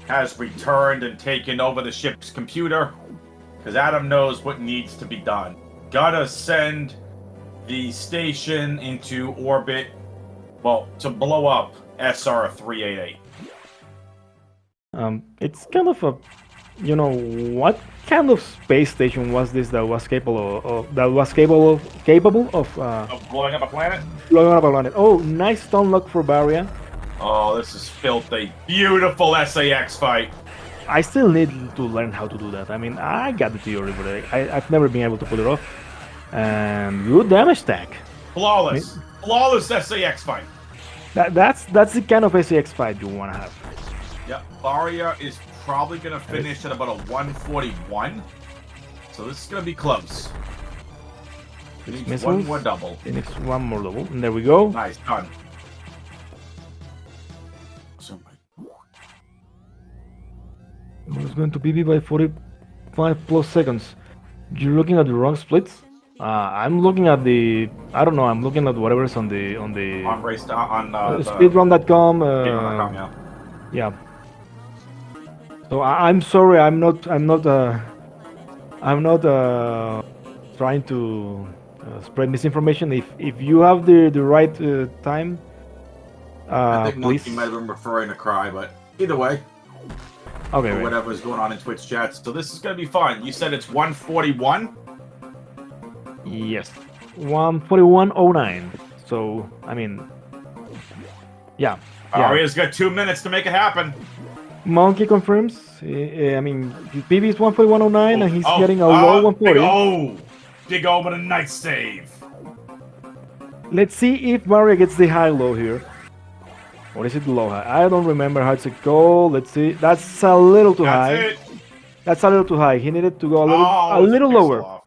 has returned and taken over the ship's computer because Adam knows what needs to be done. Gotta send the station into orbit, well, to blow up SR-388. It's kind of a, what kind of space station was this that was capable of Of blowing up a planet? blowing up a planet? Oh, nice stun lock for baria. Oh, this is filthy. Beautiful SAX fight. I still need to learn how to do that. I mean, I got the theory, but I've never been able to pull it off. And good damage stack. Flawless. Flawless SAX fight. That's the kind of SAX fight you want to have. Yep, Baria is probably going to finish at about a 141. So this is going to be close. He needs Missiles. one more double. He needs one more double. And there we go. Nice, done. It's going to PB by 45 plus seconds. You're looking at the wrong splits? I'm looking at the... I don't know, I'm looking at whatever's on the... On race... on speedrun.com. Yeah. So I'm sorry, I'm not trying to spread misinformation. If you have the right time, I think please. Monkey might have been referring to Cry, but either way. Okay. Or whatever's going on in Twitch chats. So this is going to be fun. You said it's 141? Yes. 141.09. So, I mean... Yeah. Aria's got 2 minutes to make it happen. Monkey confirms. I mean, his PB is 141.09 and he's getting a low 140. BigOhm with a nice save. Let's see if Mario gets the high-low here. Or is it low high? I don't remember how to go. Let's see. That's a little too high. It. That's a little too high. He needed to go a little lower.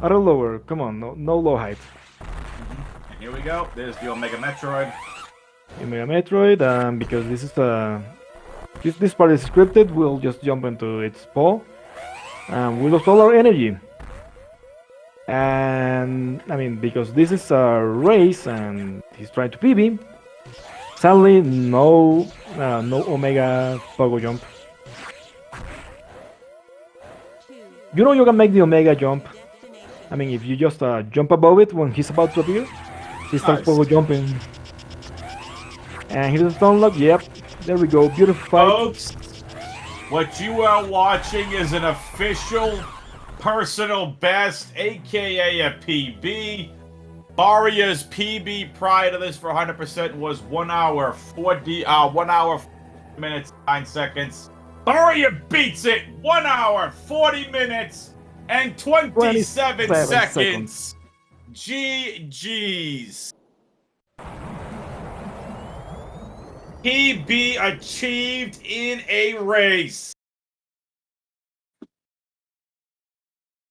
A little lower. Come on, no low height. And here we go. There's the Omega Metroid. Omega Metroid, because this is this part is scripted, we'll just jump into its paw. We lost all our energy. And I mean, because this is a race and he's trying to PB. Sadly, no Omega Pogo Jump. You know you can make the Omega Jump. I mean, if you just jump above it when he's about to appear, he starts Pogo Jumping. And here's the stun lock. Yep, there we go. Beautiful fight. Folks, what you are watching is an official personal best, aka a PB. Baria's PB prior to this for 100% was 1 hour 40 minutes 9 seconds. Baria beats it 1 hour 40 minutes and 27 seconds. GG's. PB achieved in a race.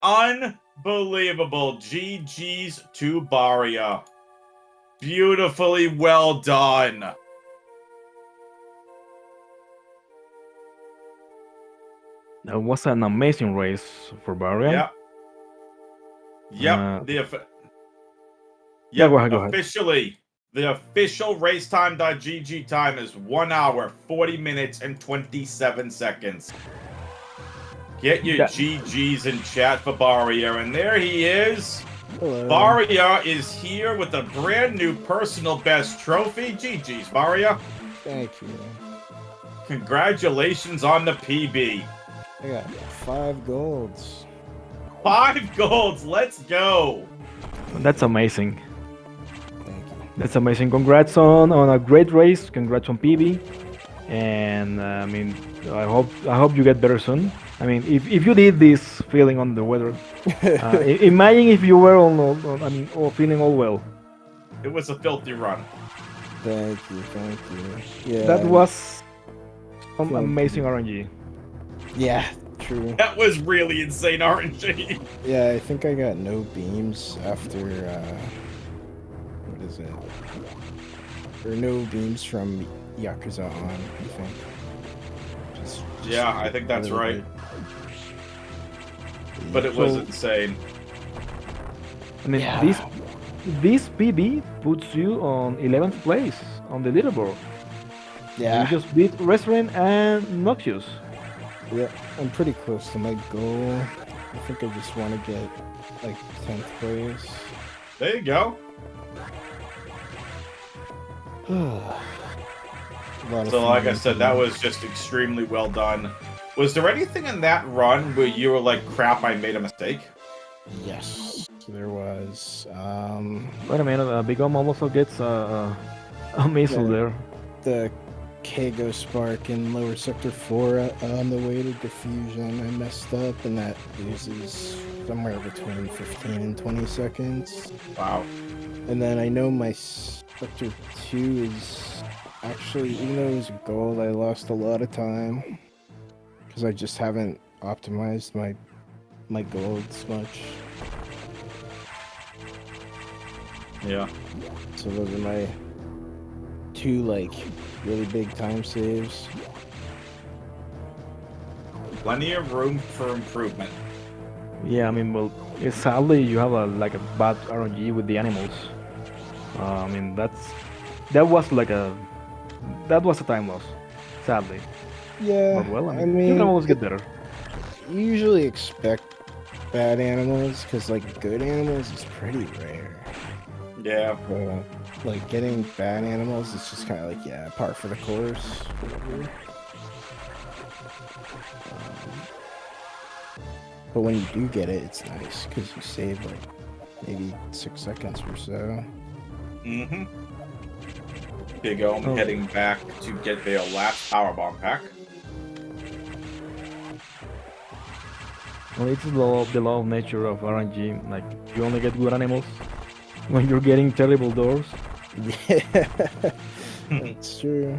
Unbelievable. Unbelievable. GG's to Baria. Beautifully well done. That was an amazing race for Baria. Yep. Uh, Yep. Yeah, go ahead, go ahead. Officially, the official racetime.gg time is 1 hour, 40 minutes, and 27 seconds. Get your GGs in chat for Baria, and there he is. Hello. Baria is here with a brand new personal best trophy. GGs, Baria. Thank you. Congratulations on the PB. I got 5 golds. 5 golds. Let's go. That's amazing. Thank you. That's amazing. Congrats on a great race. Congrats on PB. And I mean, I hope you get better soon. I mean, if you did this feeling on the weather, imagine if you were all feeling all well. It was a filthy run. Thank you. Yeah. That was some amazing RNG. Yeah, true. That was really insane RNG. Yeah, I think I got no beams after, what is it? Or no beams from Yakuza on, I think. Yeah, I think that's really right. But it was insane. I mean, this PB puts you on 11th place on the leaderboard. Yeah. You just beat Restaurant and Noxious. Yeah, I'm pretty close to my goal. I think I just want to get, like, 10th place. There you go. So, like I said, that was just extremely well done. Was there anything in that run where you were like, crap, I made a mistake? Yes, there was. Wait a minute, BigOhm also gets a missile there. The Kago Spark in lower sector 4 on the way to diffusion, I messed up, and that loses somewhere between 15 and 20 seconds. Wow. And then I know my sector 2 is actually, even though it was a gold, I lost a lot of time because I just haven't optimized my golds much. Yeah. So those are my 2 like really big time saves. Plenty of room for improvement. Yeah, I mean, well, sadly you have a bad RNG with the animals. I mean, that was a time loss, sadly. Yeah, But well, I I mean, mean, you can always get better. You usually expect bad animals because like good animals is pretty rare. Yeah. Like getting bad animals is just kind of like, yeah, par for the course. Whatever. But when you do get it, it's nice because you save like maybe 6 seconds or so. Mm-hmm. BigOhm heading back to get their last powerbomb pack. Well, it's the law of nature of RNG. Like, you only get good animals when you're getting terrible doors. Yeah, that's true.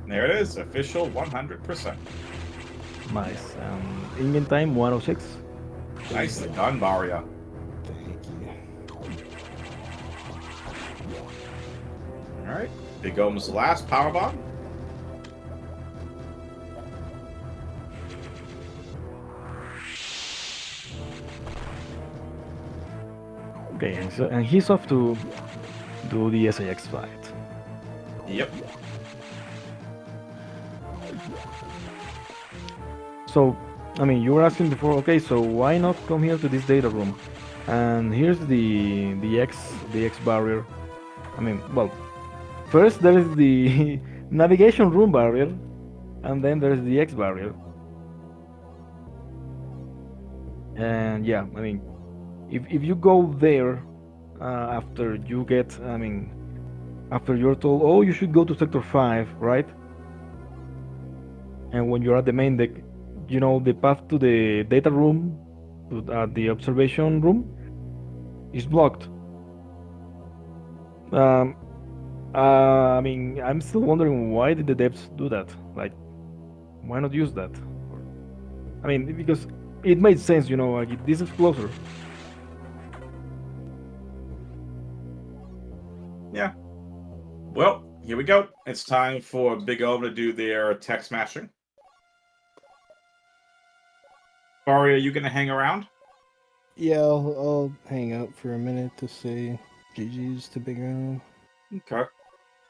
There it is, official 100%. Nice. In-game time 106. Nicely done, Baria. Thank you. Alright, BigOhm's last powerbomb. Okay, and he's off to do the SAX fight. Yep. So, I mean, you were asking before, okay, so why not come here to this data room? And here's the X barrier. I mean, well, first there is the navigation room barrier, and then there's the X barrier. And yeah, I mean, if you go there after you get, I mean, after you're told, oh, you should go to sector 5, right? And when you're at the main deck, you know, the path to the data room, to the observation room, is blocked. I mean, I'm still wondering why did the devs do that? Like, why not use that? I mean, because it made sense, you know, like this is closer. Yeah. Well, here we go. It's time for BigOhm to do their tech smashing. Baria, are you gonna hang around? Yeah, I'll hang out for a minute to say GG's to BigOhm. Okay.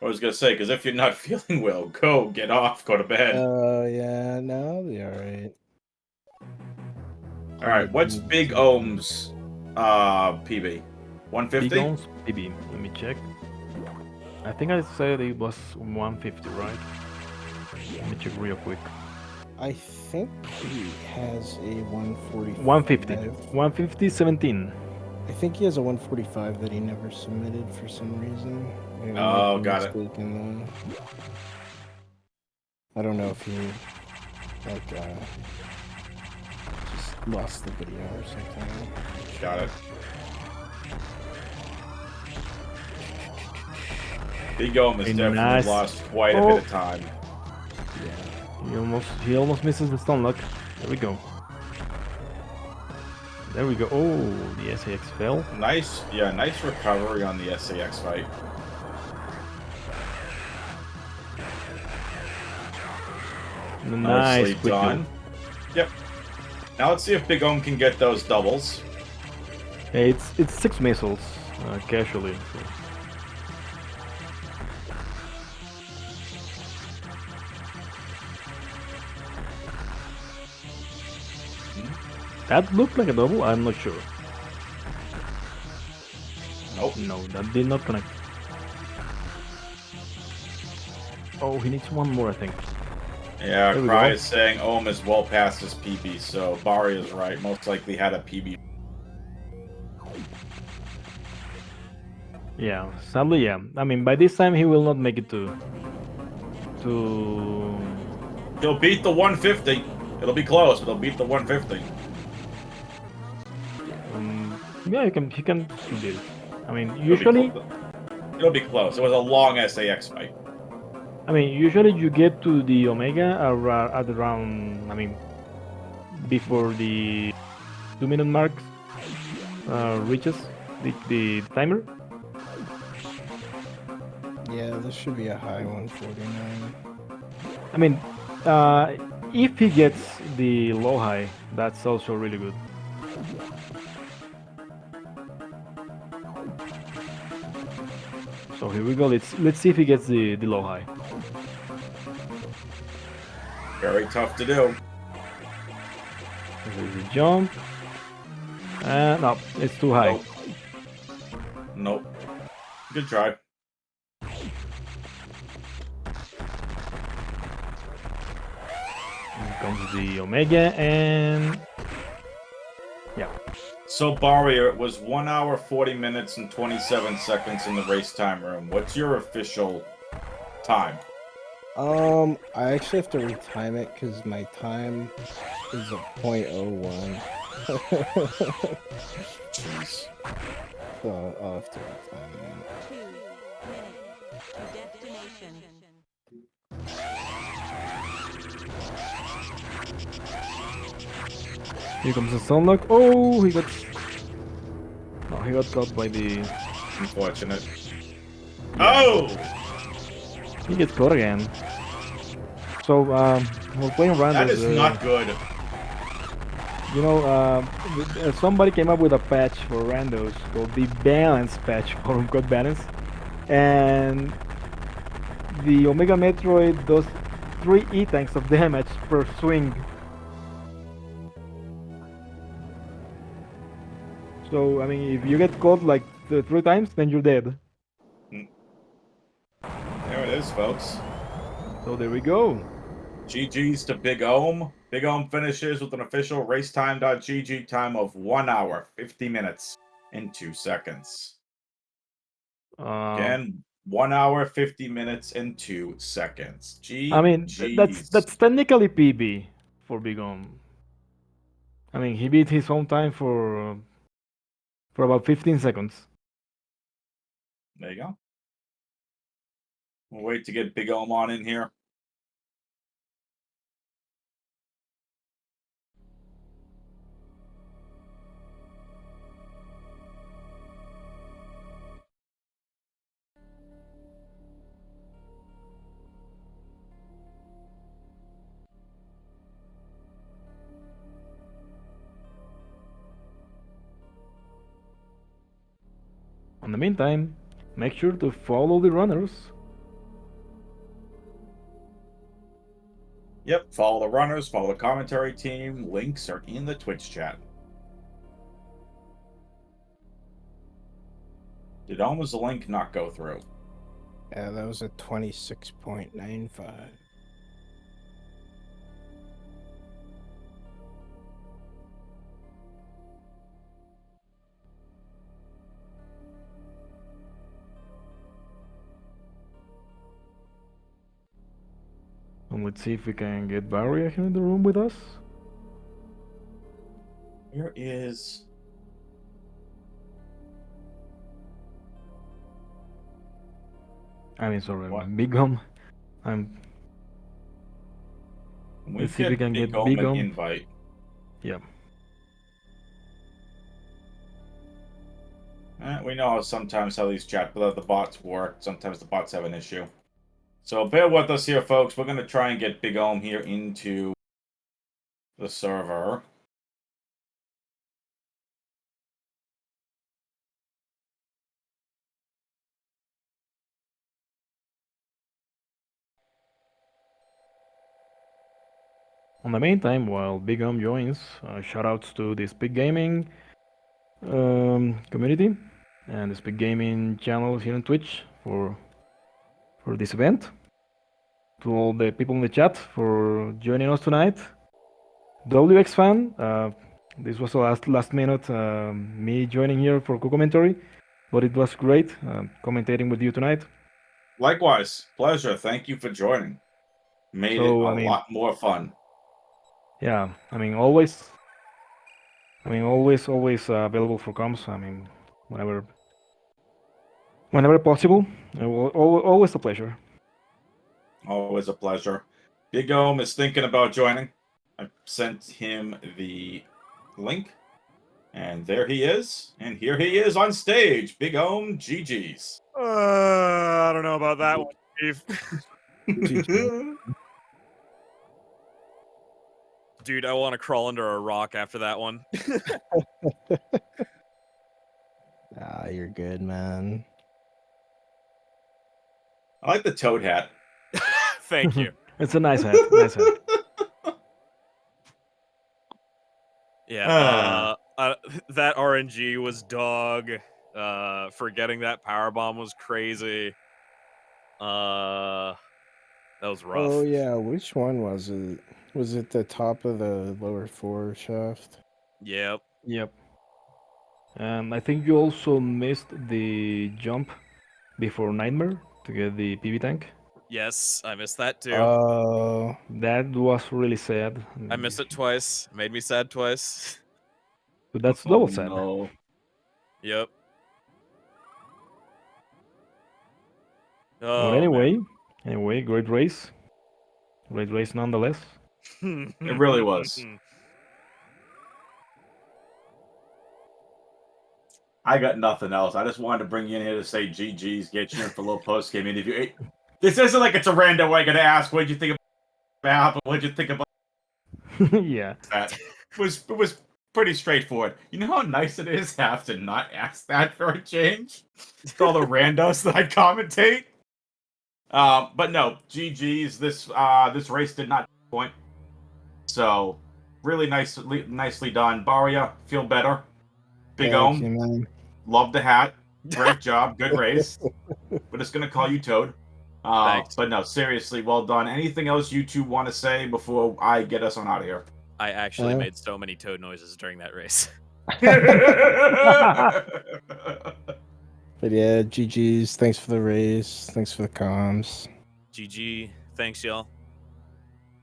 I was gonna say, because if you're not feeling well, get off, go to bed. Yeah, no, I'll be alright. All right, what's Big Ohm's PB? 150? BigOhm's PB. Let me check. I think I said it was 150, right? Let me check real quick. I think he has a 145. 150. 150, 17. I think he has a 145 that he never submitted for some reason. Maybe I Oh, might be got it. mistaken, though. I don't know if he, like, just lost the video or something. Got it. Big Ohm has definitely Nice. lost quite a bit of time. Yeah. He almost misses the stun lock. There we go. There we go. Oh, the SAX fell. Nice recovery on the SAX fight. Nice Nicely quick done. Yep. Now let's see if Big Ohm can get those doubles. Hey, it's 6 missiles, casually. So. That looked like a double. I'm not sure. Nope. No, that did not connect. Oh, he needs one more, I think. Yeah, There we Cry go. is saying Ohm is well past his PB, so Bari is right. Most likely had a PB. Yeah, sadly, yeah. I mean, by this time he will not make it to. He'll beat the 150. It'll be close, but he'll beat the 150. Yeah, he can do it. I mean, usually. It'll be close. It was a long SAX fight. I mean, usually you get to the Omega at around. I mean, before the 2-minute mark reaches the timer. Yeah, this should be a high 149. I mean, if he gets the low high, that's also really good. So here we go. Let's see if he gets the low high. Very tough to do. Here's the jump. No, it's too high. Nope. Good try. Here comes the Omega and yeah. So Barrier, it was 1 hour 40 minutes and 27 seconds in the race time room. What's your official time? I actually have to retime it because my time is a .01. Jeez. So I'll have to retime it. Here comes the sunlock. Oh, he got caught by the. Unfortunate. Yeah. Oh! He gets caught again. So we're playing randos. That is not good. You know, somebody came up with a patch for randos called the balance patch, quote unquote balance, and the Omega Metroid does 3 E-tanks of damage per swing. So I mean, if you get caught like 3 times, then you're dead. There it is, folks. So there we go. GG's to Big Ohm. Big Ohm finishes with an official racetime.gg time of 1 hour, 50 minutes, and 2 seconds. Again, 1 hour, 50 minutes, and 2 seconds. I mean, that's technically PB for BigOhm. I mean, he beat his own time for about 15 seconds. There you go. We'll wait to get Big Ohm on in here. In the meantime, make sure to follow the runners. Yep, follow the runners, follow the commentary team. Links are in the Twitch chat. Did almost the link not go through? Yeah, that was a 26.95. And let's see if we can get Baria here in the room with us. Where is... I mean, sorry, What? BigOhm. We Let's see if we can get BigOhm an BigOhm. invite. Yeah. We know sometimes how these the bots work. Sometimes the bots have an issue. So bear with us here, folks. We're going to try and get BigOhm here into the server. In the meantime, while BigOhm joins, shoutouts to the Speedgaming community and the Speedgaming channel here on Twitch for this event. To all the people in the chat for joining us tonight. WX fan, this was the last minute me joining here for co-commentary, but it was great commentating with you tonight. Likewise, pleasure. Thank you for joining. Made it a lot more fun. Yeah, I mean always available for comms. I mean whenever possible. Always a pleasure. Always a pleasure. BigOhm is thinking about joining. I sent him the link, and there he is. And here he is on stage. BigOhm, GG's. I don't know about that one, Steve. Dude, I want to crawl under a rock after that one. Ah, you're good, man. I like the toad hat. Thank you. It's a nice hat. Nice hat. Yeah, that RNG was dog. Forgetting that power bomb was crazy. That was rough. Oh yeah, which one was it? Was it the top of the lower 4 shaft? Yep. Yep. I think you also missed the jump before Nightmare to get the PV tank. Yes, I missed that too. Oh. That was really sad. I missed it twice. Made me sad twice. But that's double sad. No. Yep. But Oh, anyway, great race. Great race nonetheless. It really was. I got nothing else. I just wanted to bring you in here to say GG's, get you in for a little post-game interview. This isn't like it's a random way going to ask, what did you think about, what did you think about Yeah. that? It was pretty straightforward. You know how nice it is to have to not ask that for a change? For all the randos that I commentate? But no, GG's. This race did not point. So, really nicely done. Baria, feel better. BigOhm, love the hat. Great job. Good race. We're just going to call you Toad. Thanks. But no, seriously, well done. Anything else you two want to say before I get us on out of here? I actually made so many toad noises during that race. But yeah, GG's. Thanks for the race. Thanks for the comms. GG. Thanks, y'all.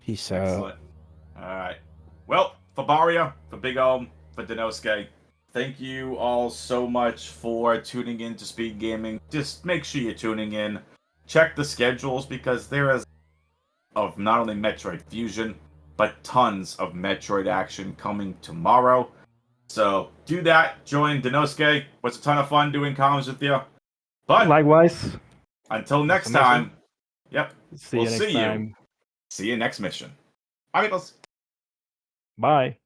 Peace Excellent. out. All right. Well, for Baria, for BigOhm, for Denosuke, thank you all so much for tuning in to Speedgaming. Just make sure you're tuning in. Check the schedules because there is of not only Metroid Fusion, but tons of Metroid action coming tomorrow. So do that. Join Denosuke. It was a ton of fun doing comms with you. But likewise. Until next time. Yep. See you next time. See you next mission. Amigos. Bye.